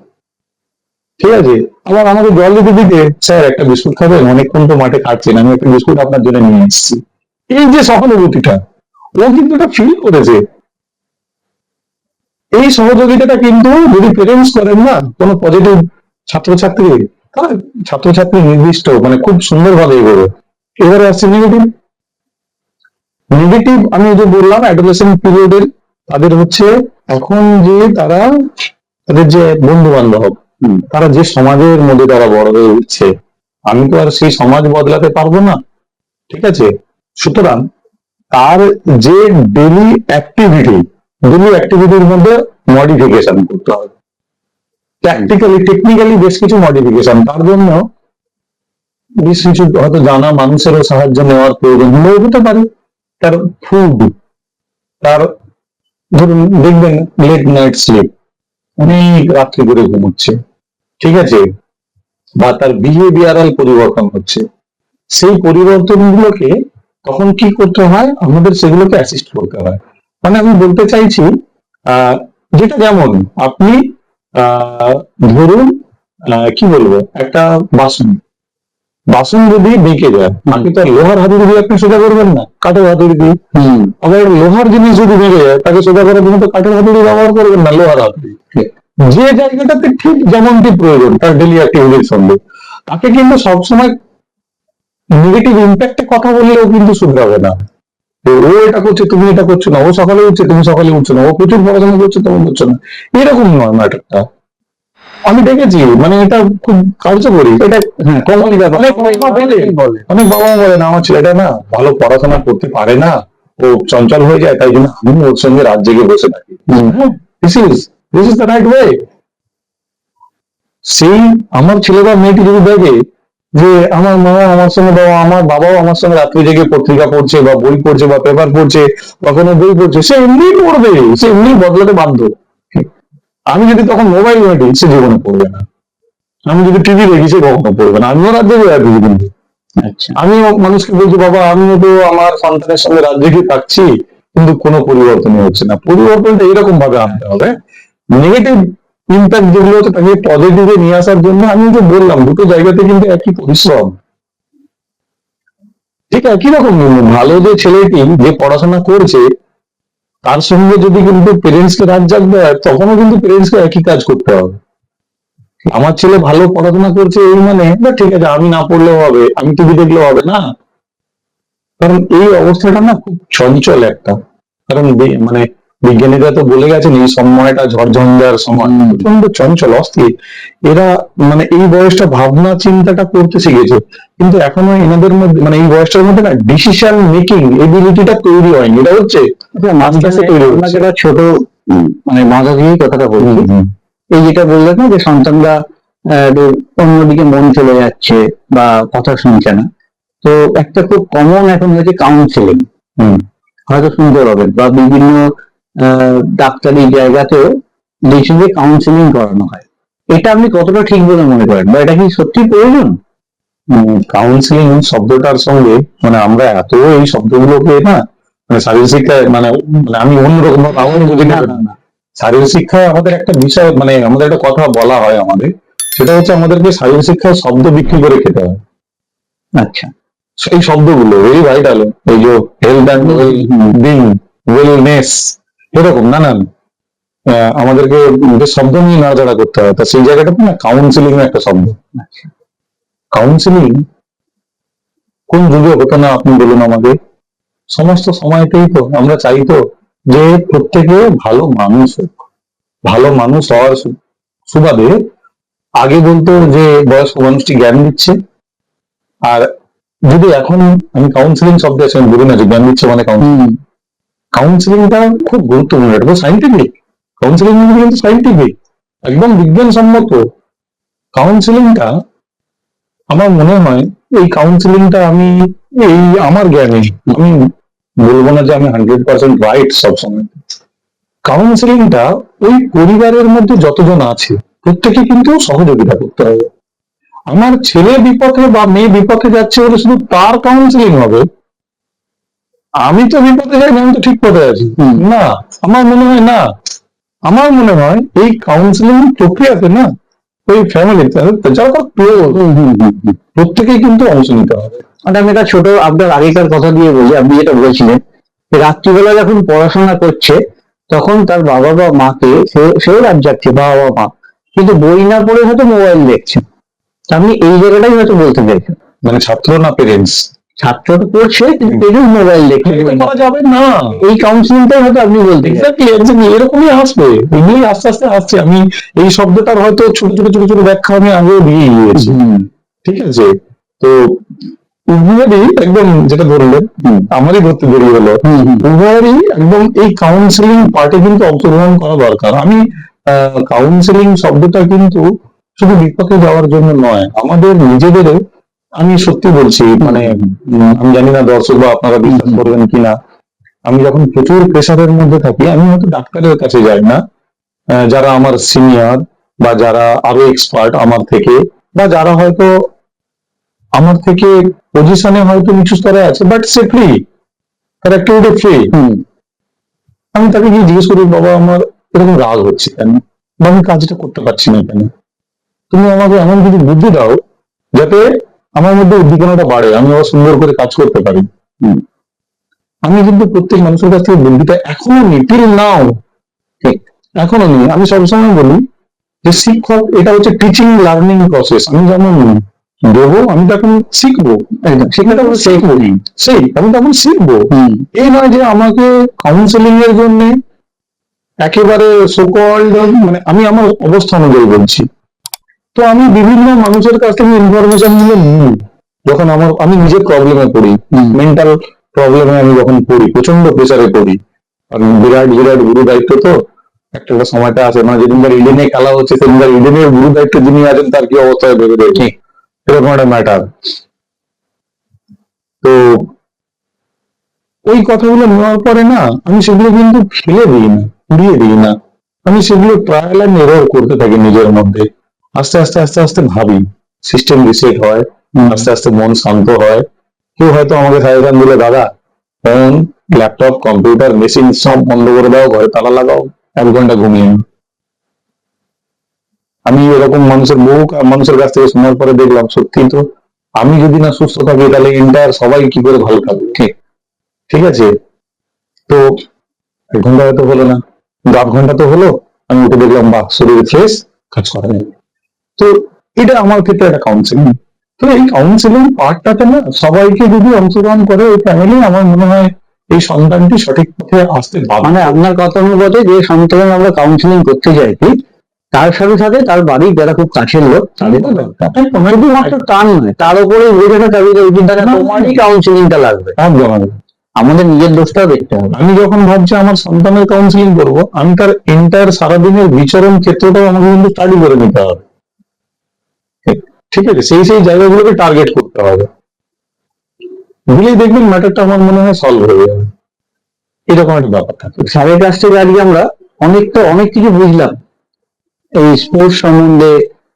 ঠিক আছে, আবার আমাকে জল দিতে দিতে, স্যার একটা বিস্কুট খাবেন, অনেকক্ষণ তো মাঠে খাচ্ছেন, আমি একটা বিস্কুট আপনার জন্য নিয়ে এসেছি। এই যে সহানুভূতিটা, ও কিন্তু এটা ফিল করেছে। এই সহযোগিতাটা কিন্তু যদি পেরেন্টস করেন না কোনো পজিটিভ ছাত্রছাত্রী, তাহলে ছাত্রছাত্রী নির্দিষ্ট মানে খুব সুন্দরভাবে এগোবে। এবারে আসছে নেগেটিভ। নেগেটিভ আমি যে বললাম অ্যাডোলেসেন্ট পিরিয়ডের, তাদের হচ্ছে এখন যে তারা, তাদের যে বন্ধু বান্ধব, তারা যে সমাজের মধ্যে তারা বড় হয়ে উঠছে, আমি তো আর সেই সমাজ বদলাতে পারবো না। ঠিক আছে, সুতরাং তার যে ডেলি অ্যাক্টিভিটির মধ্যে মডিফিকেশন করতে হবে, টেকনিক্যালি বেশ কিছু মডিফিকেশন, তার জন্য বেশ কিছু হয়তো জানা মানুষেরও সাহায্য নেওয়ার প্রয়োজন হলেও হতে পারে। তার ফুড, তার ধরুন দেখবেন লেট নাইট স্লিপ, অনেক রাত্রি করে ঘুমোচ্ছে, ঠিক আছে, বা তার বিহেভিয়ারাল পরিবর্তন হচ্ছে, সেই পরিবর্তনগুলোকে তখন কি করতে হয়, আমাদের সেগুলোকে অ্যাসিস্ট করতে হয়। মানে আমি বলতে চাইছি আহ যেটা যেমন আপনি আহ ধরুন কি বলবো, একটা বাসন বাসন যদি বেঁকে যায়, আপনি তো আর লোহার হাতুড়ি দিয়ে আপনি সোজা করবেন না, কাঠের হাতুড়ি দিয়ে। আবার লোহার জিনিস যদি বেঁকে যায়, তাকে সোজা করার জন্য তো কাঠের হাতুড়ি ব্যবহার করবেন না, লোহার হাতুড়ি। যে জায়গাটাতে ঠিক যেমনটি প্রয়োজন তার ডেলি অ্যাক্টিভিটির সঙ্গে, তাকে কিন্তু সবসময় নেগেটিভ ইম্প্যাক্টে কথা বললেও কিন্তু শুধরাবে না। তো ও এটা করছে, তুমি এটা করছো না, ও সকালে উঠছে, তুমি সকালে উঠছো না, ও প্রচুর পড়াশোনা করছে, তুমি করছো না, এরকম নয় ম্যাটারটা। আমি দেখেছি, মানে এটা খুব কার্যকরী, এটা কমনই ব্যাপার। অনেক বাবা মা বলে না, আমার ছেলেটা না ভালো পড়াশোনা করতে পারে না, ও চঞ্চল হয়ে যায়, তাই জন্য আমি ওর সঙ্গে রাত জেগে বসে থাকি। This is the right way. সেই আমার ছেলে বা মেয়েটি যদি দেখে যে আমার মা আমার সঙ্গে, বাবা আমার বাবাও আমার সঙ্গে রাত্রি জেগে পত্রিকা পড়ছে বা বই পড়ছে বা পেপার পড়ছে বা কোনো বই পড়ছে, সে এমনি পড়বে, সে এমনি বদলাতে বাধ্য। আমি যদি তখন মোবাইল ঘাঁটি, সে জীবনে পড়বে না। আমি যদি টিভি দেখি, সে কখনো পড়বে না। আমিও রাত জেগে রাখি কিন্তু, আচ্ছা, আমি মানুষকে বলছি, বাবা আমিও তো আমার সন্তানের সঙ্গে রাত জেগে থাকছি, কিন্তু কোনো পরিবর্তনই হচ্ছে না। পরিবর্তনটা এরকম ভাবে আনতে হবে, নেগেটিভ ইম্প্যাক্ট যেগুলো হচ্ছে তাকে পজিটিভে নিয়ে আসার জন্য। আমি তো বললাম দুটো জায়গাতে কিন্তু একই পরিশ্রম, ঠিক আছে, একই রকম। ভালো যে ছেলেটি যে পড়াশোনা করছে, তার সঙ্গে যদি কিন্তু পেরেন্টস কে রাত জাগতে হয়, তখনও কিন্তু পেরেন্টস কে একই কাজ করতে হবে। আমার ছেলে ভালো পড়াশোনা করছে এই মানে না, ঠিক আছে আমি না পড়লেও হবে, আমি টিভি দেখলেও হবে না। কারণ এই অবস্থাটা না খুব চঞ্চল একটা, কারণ মানে বিজ্ঞানীরা তো বলে গেছেন এই সময়টা ঝড়ঝঞ্ঝার সময়, প্রচন্ড চঞ্চল অস্থির। এরা মানে এই বয়সটা ভাবনা চিন্তাটা করতে শিখেছে, কিন্তু এখনো এনাদের মধ্যে মানে এই বয়সটার মধ্যে না ডিসিশন মেকিং এবিলিটিটা তৈরি হয়নি। এটা হচ্ছে আস্তে আস্তে তৈরি হচ্ছে। একটা ছোট মানে মাথা দিয়েই কথাটা বলছি। এই যেটা বললেন না যে সন্তানরা অন্যদিকে মন চলে যাচ্ছে বা কথা শুনছে না, তো একটা খুব কমন এখন হয়েছে কাউন্সিলিং, হয়তো শুনতে পাবেন, বা বিভিন্ন ডাক্তারি জায়গাতেও দেখছি যে কাউন্সিলিং করানো হয়। এটা আপনি কতটা ঠিক বলে মনে করেন, বা এটা কি সত্যি প্রয়োজন? কাউন্সিলিং শব্দটার সঙ্গে মানে আমরা এত এই শব্দগুলোকে না, মানে শারীরিক শিক্ষায় মানে মানে আমি অন্যরকম ভাবে বুঝি না। শারীরিক শিক্ষায় আমাদের একটা বিষয়, মানে আমাদের একটা কথা বলা হয় আমাদের, সেটা হচ্ছে আমাদেরকে শারীরিক শিক্ষায় শব্দ বিক্রি করে খেতে হয়। আচ্ছা, এই শব্দগুলো ভেরি ভাইটাল, এই যে health and well being, wellness, এরকম নানান আমাদেরকে যে শব্দ নিয়ে নাড়াচাড়া করতে হয়। তা সেই জায়গাটাতে না কাউন্সিলিং একটা শব্দ। কাউন্সিলিং কোন যুগে হতো না আপনি বলুন আমাকে? সমস্ত সময়তেই তো আমরা চাই তো যে প্রত্যেকে ভালো মানুষ হোক। ভালো মানুষ হওয়ার সুবাদে আগে বলতো যে বয়স্ক মানুষটি জ্ঞান দিচ্ছে, আর যদি এখন আমি কাউন্সিলিং শব্দ আছে আমি বলি না যে জ্ঞান দিচ্ছে মানে কাউন্সিলিং। কাউন্সিলিংটা খুব গুরুত্বপূর্ণ, এটা তো সাইন্টিফিক। কাউন্সিলিং কিন্তু সাইন্টিফিক। একদম বিজ্ঞানসম্মত কাউন্সিলিংটা। আমার মনে হয় এই কাউন্সিলিংটা আমি এই আমার জ্ঞানে আমি বলবো না যে আমি 100% রাইট সবসময়। কাউন্সিলিংটা ওই পরিবারের মধ্যে যতজন আছে প্রত্যেকে কিন্তু সহযোগিতা করতে হবে। আমার ছেলে বিপথে বা মেয়ে বিপথে যাচ্ছে বলে শুধু তার কাউন্সিলিং হবে, আমি তো বিপথে যাই, আমি তো ঠিক পথে আছি না, আমার মনে হয় না। আমার মনে হয় এই কাউন্সিলিং প্রক্রিয়াতে না ওই ফ্যামিলিতে যারা তার ক্লোজ প্রত্যেকেই কিন্তু অংশ নিতে হবে। মানে আমি একটা ছোট আপনার আগেকার কথা দিয়ে বলি, আপনি যেটা বলছিলেন যে রাত্রিবেলা যখন পড়াশোনা করছে তখন তার বাবা বা মাকে সেও রাত যাচ্ছে, বাবা বা মা, কিন্তু বই না পড়ে হয়তো মোবাইল দেখছে। আপনি এই জায়গাটাই হয়তো বলতে চাইছেন, মানে ছাত্র না পেরেন্টস, ছাত্র তো পড়ছে কিন্তু পেরেন্টস মোবাইল দেখছে, করা যাবে না। এই কাউন্সিলিংটাই হয়তো আপনি বলতে এক্স্যাক্টলি এরকমই আসবে, এগুলোই আস্তে আস্তে আসছে। আমি এই শব্দটার হয়তো ছোট ছোট ছোট ছোট ব্যাখ্যা আমি আগেও দিয়ে গিয়েছি, ঠিক আছে? তো উভয়েরই একদম যেটা ধরলেন, আমারই ধরতে দেরি হলো, উভয়েরই একদম এই কাউন্সিলিং পার্টে কিন্তু অংশগ্রহণ করা দরকার। আমি কাউন্সিলিং শব্দটা কিন্তু শুধু বিপক্ষে যাওয়ার জন্য নয়, আমাদের নিজেদের, আমি সত্যি বলছি, মানে আমি জানি না দর্শক বা আপনারা বিশ্বাস করবেন কিনা, আমি যখন প্রচুর প্রেশারের মধ্যে থাকি আমি হয়তো ডাক্তারের কাছে যাই না, যারা আমার সিনিয়র বা যারা আরো এক্সপার্ট আমার থেকে, বা যারা হয়তো আমার থেকে পজিশনে হয়তো নিচু স্তরে আছে বাট সে ফ্রি, তার অ্যাক্টিভিটি ফ্রি, আমি তাকে গিয়ে জিজ্ঞেস করি, বাবা আমার এরকম রাগ হচ্ছে কেন, বা আমি কাজটা করতে পারছি না কেন, তুমি আমাকে এমন কিছু বুদ্ধি দাও যাতে আমার মধ্যে উদ্দীপনাটা বাড়ে, আমি আবার সুন্দর করে কাজ করতে পারি। আমি কিন্তু প্রত্যেক মানুষের কাছ থেকে বুদ্ধিটা এখনো নিই, টিল নাও, এখনো নিই। আমি সবসময় বলি যে শিক্ষক এটা হচ্ছে টিচিং লার্নিং প্রসেস। আমি যেমন দেবো, আমি তখন শিখবো, সেখানে শিখবো, আমি তখন শিখবো। এই নয় যে আমাকে কাউন্সিলিং এর জন্য একেবারে সোকল্ড, মানে আমি আমার অবস্থা অনুযায়ী বলছি। তো আমি বিভিন্ন মানুষের কাছ থেকে ইনফরমেশন গুলো নিই যখন আমি নিজের প্রবলেমে পড়ি, মেন্টাল প্রবলেমে আমি যখন পড়ি, প্রচন্ড প্রেসারে পড়ি, কারণ বিরাট বিরাট গুরু দায়িত্ব তো একটা সময়টা আছে, মানে যেদিনকার ইডেনে খেলা হচ্ছে সেদিনকার ইডেনের গুরু দায়িত্ব যিনি আছেন তার কি অবস্থায় ভেবে রয়েছে, এরকম একটা ম্যাটার। তো ওই কথাগুলো নেওয়ার পরে না আমি সেগুলো কিন্তু ফেলে দিই না, উড়িয়ে দিই না, আমি সেগুলো ট্রায়াল অ্যান্ড এরর করতে থাকি নিজের মধ্যে। আস্তে আস্তে আস্তে আস্তে ভাবি, সিস্টেম রিসেট হয়, আস্তে আস্তে মন শান্ত হয়। কেউ হয়তো আমাকে সাজেশন দিলে, দাদা ফোন, ল্যাপটপ, কম্পিউটার, মেশিন সব বন্ধ করে দাও, ঘরে তালা লাগাও, 1 ঘন্টা ঘুমিয়ে নাও। আমি এরকম মানুষের কাছ থেকে শোনার পরে দেখলাম সত্যি তো, আমি যদি না সুস্থ থাকি তাহলে এন্টায়ার সবাই কি করে ভালো থাকবে। ঠিক আছে, তো 1 ঘন্টা হয়তো হলো না, 8 ঘন্টা তো হলো, আমি উঠে দেখলাম বাহ শরীর ফ্রেশ, কাজ করা যায়। তো এটা আমার ক্ষেত্রে একটা কাউন্সিলিং। তো এই কাউন্সিলিং পার্টটাতে না সবাইকে যদি অংশগ্রহণ করে ওই ফ্যামিলি, আমার মনে হয় এই সন্তানটি সঠিক পথে আসতে পারে। মানে আপনার কথা অনুপাতে যে সন্তান আমরা কাউন্সিলিং করতে চাইছি তার সাথে সাথে তার বাড়ির যারা খুব কাছের লোক তাদের শুধুমাত্র তা নয়, তার উপরে বোঝাটা চাবিটা উচিত, তোমারই কাউন্সিলিংটা লাগবে, আমাদের নিজের দোষটাও দেখতে হবে। আমি যখন ভাবছি আমার সন্তানের কাউন্সিলিং করবো, আমি তার এন্টায়ার সারাদিনের বিচরণ ক্ষেত্রটাও আমাকে কিন্তু স্টাডি করে নিতে হবে। ঠিক আছে, সেই জায়গাগুলোকে টার্গেট করতে হবে, দিলেই দেখবেন ম্যাটারটা আমার মনে হয় সলভ হয়ে যাবে। এরকম একটা ব্যাপার থাকে। স্যারের কাছ থেকে আজকে আমরা অনেক কিছু বুঝলাম এই স্পোর্টস সম্বন্ধে,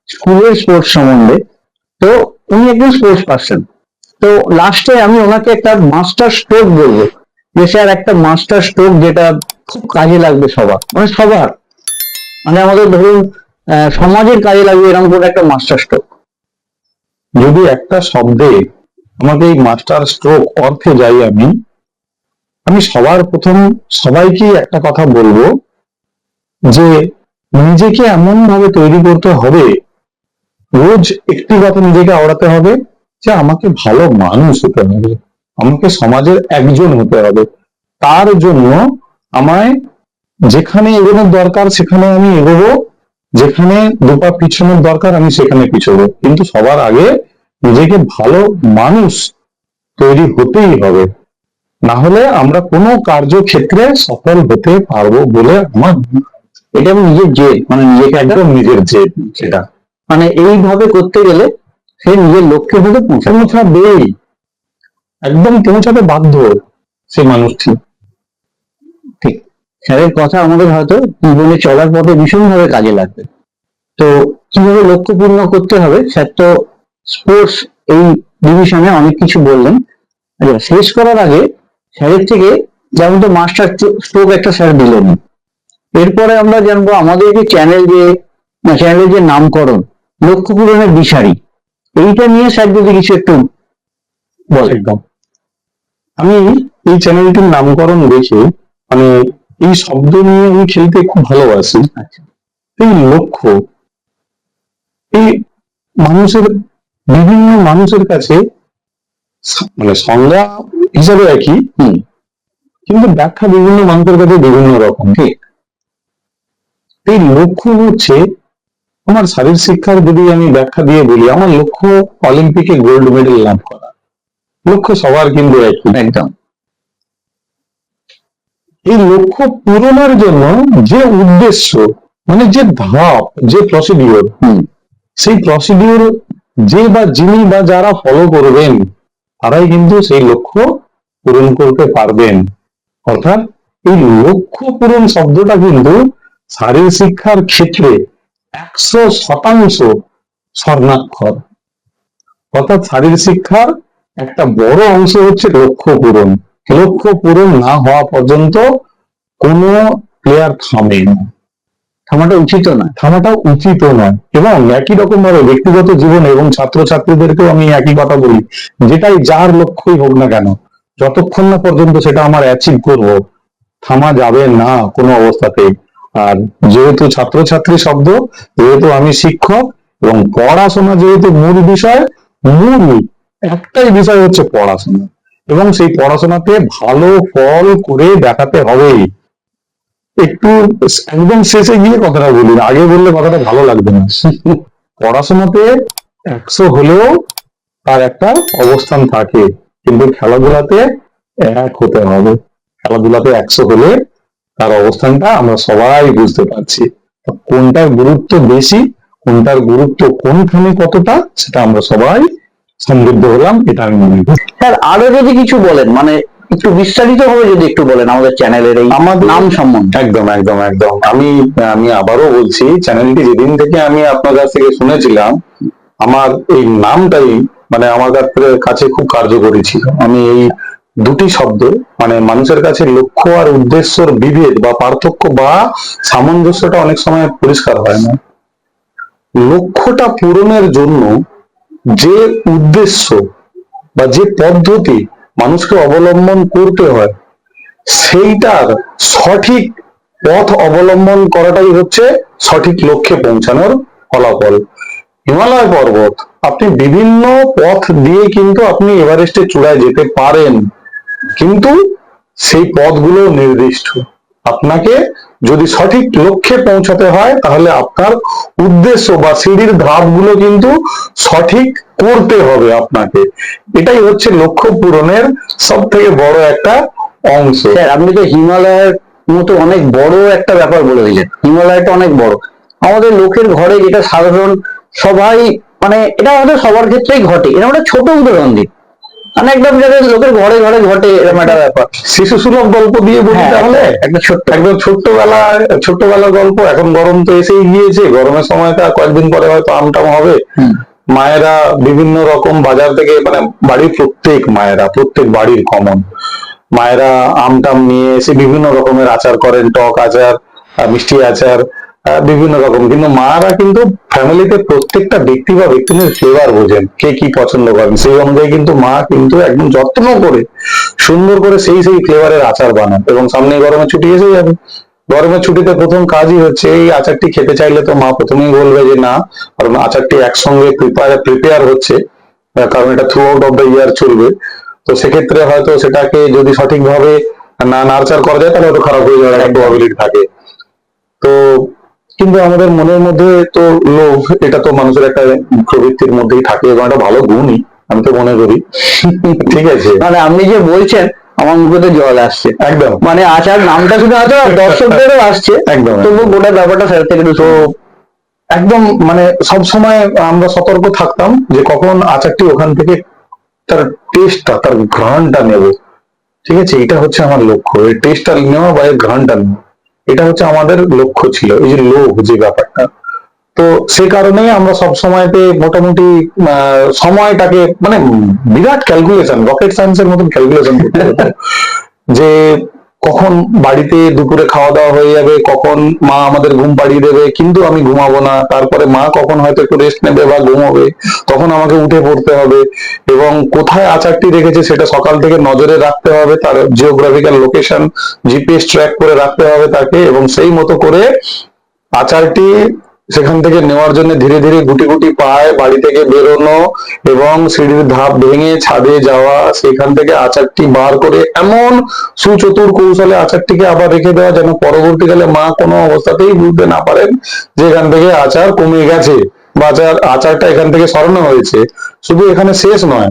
স্কুলের স্পোর্টস সম্বন্ধে। তো উনি একজন স্পোর্টস পার্সন, তো লাস্টে আমি ওনাকে একটা মাস্টার স্ট্রোক বলবো, যে স্যার একটা মাস্টার স্ট্রোক যেটা খুব কাজে লাগবে সবার, মানে সবার, মানে আমাদের ধরুন সমাজের কাজে লাগবে এরকম করে একটা মাস্টার স্ট্রোক। যদি একটা শব্দে আমাকে এই মাস্টার স্ট্রোক অর্থে যাই, আমি সবার প্রথম সবাইকে একটা কথা বলবো যে নিজেকে এমন ভাবে তৈরি করতে হবে, রোজ একটি কথা নিজেকে আওড়াতে হবে যে আমাকে ভালো মানুষ হতে হবে, আমাকে সমাজের একজন হতে হবে। তার জন্য আমায় যেখানে এগোনোর দরকার সেখানে আমি এগোবো, যেখানে দুপা পিছনের দরকার আমি সেখানে পিছবো, কিন্তু সবার আগে নিজেকে ভালো মানুষ তৈরি হতেই হবে, না হলে আমরা কোনো কার্যক্ষেত্রে সফল হতে পারবো বলে আমার এটা আমি নিজের জেদ, মানে নিজেকে একদম নিজের জেদ সেটা, মানে এইভাবে করতে গেলে সে নিজের লক্ষ্যে হতে পৌঁছাবেই, একদম পৌঁছাতে বাধ্য সেই মানুষটি। ঠিক। স্যারের কথা আমাদের হয়তো জীবনে চলার পথে ভীষণভাবে কাজে লাগবে। তো কিভাবে লক্ষ্য পূর্ণ করতে হবে, স্যার তো স্পোর্টস এই ডিভিশনে অনেক কিছু বললেন। আচ্ছা, শেষ করার আগে স্যারের থেকে যেমন তো মাস্টার স্ট্রোক একটা স্যার দিলেন, এরপরে আমরা জানবো আমাদের যে চ্যানেলের যে নামকরণ লক্ষ্য পূরণের দিশারি, এইটা নিয়ে স্যার যদি কিছু একটু বলেন। একদম, আমি এই চ্যানেলটির নামকরণ দেখে মানে এই শব্দ নিয়ে আমি খেলতে খুব ভালোবাসি। আচ্ছা, এই লক্ষ্য, এই মানুষের, বিভিন্ন মানুষের কাছে মানে সংজ্ঞা হিসাবে একই, কিন্তু ব্যাখ্যা বিভিন্ন মানুষের কাছে বিভিন্ন রকম। ঠিক, এই লক্ষ্য হচ্ছে আমার শারীরিক শিক্ষার যদি আমি ব্যাখ্যা দিয়ে বলি, আমার লক্ষ্য অলিম্পিকে গোল্ড মেডেল লাভ করা। লক্ষ্য সবার কিন্তু একই। একদম। এই লক্ষ্য পূরণের জন্য যে উদ্দেশ্য, মানে যে ধাপ, যে প্রসিডিওর, সেই প্রসিডিওর যে বা যিনি বা যারা ফলো করবেন তারাই কিন্তু সেই লক্ষ্য পূরণ করতে পারবেন। অর্থাৎ এই লক্ষ্য পূরণ শব্দটা কিন্তু শারীরিক শিক্ষার ক্ষেত্রে 100% স্বর্ণাক্ষর। অর্থাৎ শারীরিক শিক্ষার একটা বড় অংশ হচ্ছে লক্ষ্য পূরণ। লক্ষ্য পূরণ না হওয়া পর্যন্ত কোনো প্লেয়ার থামে না, থামাটা উচিত না, থামাটা উচিত নয়। এবং একই রকম ভাবে ব্যক্তিগত জীবনে এবং ছাত্রছাত্রীদেরকেও আমি একই কথা বলি, যেটাই যার লক্ষ্যই হোক না কেন, যতক্ষণ না পর্যন্ত সেটা আমার অ্যাচিভ করবো, থামা যাবে না কোনো অবস্থাতেই। আর যেহেতু ছাত্রছাত্রী শব্দ, যেহেতু আমি শিক্ষক এবং পড়াশোনা যেহেতু মূল বিষয়, মূল একটাই বিষয় হচ্ছে পড়াশোনা, এবং সেই পড়াশোনাতে ভালো ফল করে দেখাতে হবেই। একটু একদম শেষে গিয়ে কথাটা বলি, আগে বললে কথাটা ভালো লাগবে না। পড়াশোনাতে 100 হলেও তার একটা অবস্থান থাকে, কিন্তু খেলাধুলাতে 1 হতে হবে। খেলাধুলাতে 100 হলে তার অবস্থানটা আমরা সবাই বুঝতে পারছি। কোনটার গুরুত্ব বেশি, কোনটার গুরুত্ব কোনখানে কতটা, সেটা আমরা সবাই সমৃদ্ধ হলাম, এটা আমি মনে করি। স্যার আরো যদি কিছু বলেন, মানে একটু বিস্তারিত ভাবে যদি একটু বলেন আমাদের চ্যানেলের এই আমাদের নাম সম্বন্ধে। একদম একদম একদম, আমি আবারও বলছি, চ্যানেলটি যেদিন থেকে আমি আপনার কাছ থেকে শুনেছিলাম, আমার এই নামটাই মানে আমার কাছে খুব কার্যকরী ছিল। আমি এই দুটি শব্দ, মানে মানুষের কাছে লক্ষ্য আর উদ্দেশ্যর বিভেদ বা পার্থক্য বা সামঞ্জস্যটা অনেক সময় পরিষ্কার হয় না। লক্ষ্যটা পূরণের জন্য যে উদ্দেশ্য বা যে পদ্ধতি মানুষকে অবলম্বন করতে হয়, সেইটার সঠিক পথ অবলম্বন করাটাই হচ্ছে সঠিক লক্ষ্যে পৌঁছানোর ফলাফল। হিমালয় পর্বত, আপনি বিভিন্ন পথ দিয়ে কিন্তু আপনি এভারেস্টের চূড়ায় যেতে পারেন, কিন্তু সেই পথগুলো নির্দিষ্ট। আপনাকে যদি সঠিক লক্ষ্যে পৌঁছাতে হয়, তাহলে আপনার উদ্দেশ্য বা সিঁড়ির ধাপগুলো কিন্তু সঠিক করতে হবে আপনাকে। এটাই হচ্ছে লক্ষ্য পূরণের সব থেকে বড় একটা অংশ। স্যার আপনি তো হিমালয়ের মতো অনেক বড় একটা ব্যাপার বলে দিলেন। হিমালয়টা অনেক বড়, আমাদের লোকের ঘরে যেটা সাধারণ সবাই, মানে এটা আমাদের সবার ক্ষেত্রেই ঘটে, এটা একটা ছোট উদাহরণ দিন, মানে একদম যাদের লোকের ঘরে ঘরে ঘটে এরকম একটা ব্যাপার। শিশু সুলভ গল্প দিয়ে বলি তাহলে, একটা ছোট্ট একদম ছোট্টবেলার গল্প। এখন গরম তো এসেই গিয়েছে, গরমের সময়টা কয়েকদিন পরে হয়তো আমটাম হবে। মায়েরা বিভিন্ন রকম বাজার থেকে, মানে বাড়ির প্রত্যেক মায়েরা, প্রত্যেক বাড়ির কমন মায়েরা আমটাম নিয়ে এসে বিভিন্ন রকমের আচার করেন, টক আচার, মিষ্টি আচার, বিভিন্ন রকম। কিন্তু মারা কিন্তু ফ্যামিলিতে প্রত্যেকটা ব্যক্তি বা ব্যক্তিদের ফ্লেভার বোঝেন, কে কি পছন্দ করেন, সেই অনুযায়ী কিন্তু মা কিন্তু একদম যত্ন করে সুন্দর করে সেই ফ্লেভারের আচার বানান। এবং সামনে গরমের ছুটি এসে যাবে, গরমের ছুটিতে প্রথম কাজই হচ্ছে এই আচারটি খেতে চাইলে তো মা প্রথমেই বলবে যে না, কারণ আচারটি একসঙ্গে প্রিপেয়ার হচ্ছে, কারণ এটা through out of the year চলবে। তো সেক্ষেত্রে হয়তো সেটাকে যদি সঠিকভাবে না নার্চার করা যায়, তাহলে হয়তো খারাপ হয়ে যাওয়ার একটা প্রবাবিলিটি থাকে। তো কিন্তু আমাদের মনের মধ্যে তো লোভ, এটা তো মানুষের একটা প্রবৃত্তির মধ্যেই থাকে, এবং একটা ভালো গুণই আমি তো মনে করি। ঠিক আছে, মানে আপনি যে বলছেন আমার মুখে জল আসছে একদম মানে আচার নামটা শুধু হয়তো দর্শকদেরও আসছে একদম তবু গোটা ব্যাপারটা স্যার থেকে একটু তো একদম মানে সব সময় আমরা সতর্ক থাকতাম যে কখন আচারটি ওখান থেকে তার টেস্টটা তার ঘ্রাণটা নেব, ঠিক আছে, এটা হচ্ছে আমার লক্ষ্য, এই টেস্টটা নেওয়া বা এর ঘ্রাণটা নেওয়া, এটা হচ্ছে আমাদের লক্ষ্য ছিল, এই যে লোভ যে ব্যাপারটা। তো সে কারণেই আমরা সব সময়তে মোটামুটি সময়টাকে মানে বিরাট ক্যালকুলেশন, রকেট সায়েন্সের মতন ক্যালকুলেশন করতে হতো যে কখন বাড়িতে দুপুরে খাওয়া দাওয়া হয়ে যাবে, কখন মা আমাদের ঘুম পাড়িয়ে দেবে, কিন্তু আমি ঘুমাবো না, তারপরে মা কখন হয়তো একটু রেস্ট নেবে বা ঘুমাবে, তখন আমাকে উঠে পড়তে হবে, এবং কোথায় আচারটি রেখেছে সেটা সকাল থেকে নজরে রাখতে হবে, তার জিওগ্রাফিক্যাল লোকেশন জিপিএস ট্র্যাক করে রাখতে হবে তাকে, এবং সেই মতো করে আচারটি সেখান থেকে নেওয়ার জন্য ধীরে ধীরে গুটি গুটি পায় বাড়ি থেকে বেরোনো, এবং সিঁড়ির ধাপ ভেঙে ছাদে যাওয়া, সেখান থেকে আচারটি বার করে এমন সুচতুর কৌশলে আচারটিকে আবার রেখে দেওয়া যেন পরবর্তীকালে মা কোনো অবস্থাতেই বুঝতে না পারেন যে এখান থেকে আচার কমে গেছে বা আচারটা এখান থেকে সরানো হয়েছে। শুধু এখানে শেষ নয়,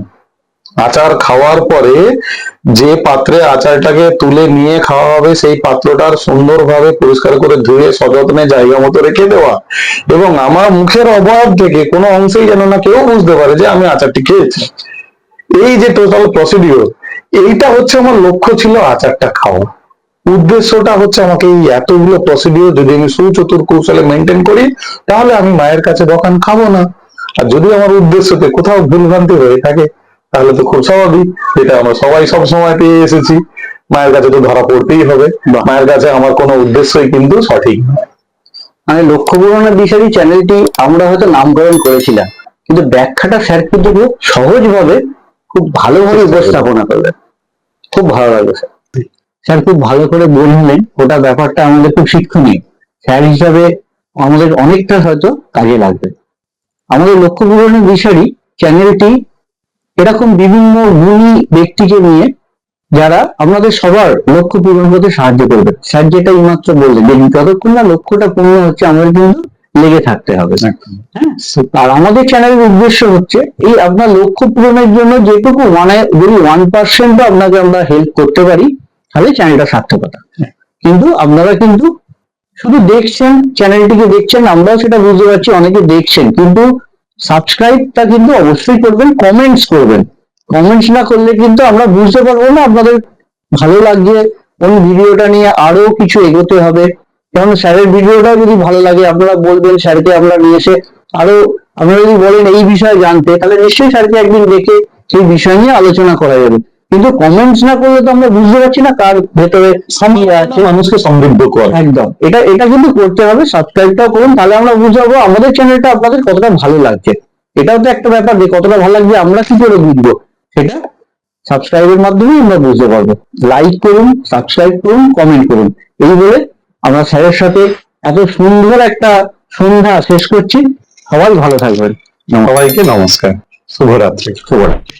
আচার খাওয়ার পরে যে পাত্রে আচারটাকে তুলে নিয়ে খাওয়া হবে সেই পাত্রটার সুন্দরভাবে পরিষ্কার করে ধুয়ে সযত্নে জায়গা মতো রেখে দেওয়া, এবং আমার মুখের অবয়ব থেকে কোনো অংশেই যেন না কেউ বুঝতে পারে যে আমি আচারটি খেয়েছি। এই যে টোটাল প্রসিডিওর, এইটা হচ্ছে আমার লক্ষ্য ছিল আচারটা খাওয়া। উদ্দেশ্যটা হচ্ছে আমাকে এই এতগুলো প্রসিডিওর যদি আমি সুচতুর কৌশলে মেনটেন করি তাহলে আমি মায়ের কাছে দোকান খাবো না। আর যদি আমার উদ্দেশ্যতে কোথাও ভুলভ্রান্তি হয়ে থাকে তাহলে তো খুব স্বাভাবিক, এটা আমরা সবাই সব সময় পেয়ে এসেছি, মায়ের কাছে তো ধরা পড়তেই হবে, মায়ের কাছে আমার কোনো উদ্দেশ্যই কিন্তু সঠিক নয়। মানে লক্ষ্য পূরণের দিশারি চ্যানেলটি আমরা হয়তো নামকরণ করেছিলাম কিন্তু ব্যাখ্যাটা স্যার কিন্তু খুব সহজভাবে খুব ভালোভাবে উপস্থাপনা করলেন, খুব ভালো লাগলো স্যার। স্যার খুব ভালো করে বললেন, ওটা ব্যাপারটা আমাদের খুব শিক্ষণীয়, স্যার হিসাবে আমাদের অনেকটা হয়তো কাজে লাগবে। আমাদের লক্ষ্য পূরণের দিশারি চ্যানেলটি এরকম বিভিন্ন গুণী ব্যক্তিকে নিয়ে যারা আপনাদের সবার লক্ষ্য পূরণ করতে সাহায্য করবে। স্যার যেটা এইমাত্র বললেন যে যতক্ষণ না লক্ষ্যটা পূর্ণ হচ্ছে আমাদের কিন্তু লেগে থাকতে হবে। হ্যাঁ, আর আমাদের চ্যানেলের উদ্দেশ্য হচ্ছে এই আপনার লক্ষ্য পূরণের জন্য যেটুকু যদি 1% আপনাকে আমরা হেল্প করতে পারি তাহলে চ্যানেলটা সার্থকতা। কিন্তু আপনারা কিন্তু শুধু দেখছেন, চ্যানেলটিকে দেখছেন, আমরাও সেটা বুঝতে পারছি, অনেকে দেখছেন, কিন্তু সাবস্ক্রাইবটা কিন্তু অবশ্যই করবেন, কমেন্টস করবেন। কমেন্টস না করলে কিন্তু আমরা বুঝতে পারবো না আপনাদের ভালো লাগছে কোন ভিডিওটা নিয়ে আরো কিছু এগোতে হবে। যেমন স্যারের ভিডিওটা যদি ভালো লাগে আপনারা বলবেন, স্যারকে আমরা নিয়ে এসে আরো, আপনারা যদি বলেন এই বিষয়ে জানতে, তাহলে নিশ্চয়ই স্যারকে একদিন ডেকে সেই বিষয় নিয়ে আলোচনা করা যাবে। কিন্তু কমেন্টস না করলে তো আমরা বুঝতে পারছি না কার ভেতরে আছে, মানুষকে সমৃদ্ধ কর। একদম এটা কিন্তু করতে হবে। সাবস্ক্রাইবটাও করুন, তাহলে আমরা বুঝতে পারবো আমাদের চ্যানেলটা আপনাদের কতটা ভালো লাগছে। এটাও তো একটা ব্যাপার যে কতটা ভালো লাগছে আমরা কি করে বুঝবো, সেটা সাবস্ক্রাইবের মাধ্যমে আমরা বুঝতে পারবো। লাইক করুন, সাবস্ক্রাইব করুন, কমেন্ট করুন। এই বলে আমরা স্যারের সাথে এত সুন্দর একটা সন্ধ্যা শেষ করছি। সবাই ভালো থাকবেন। সবাইকে নমস্কার, শুভরাত্রি। শুভরাত্রি।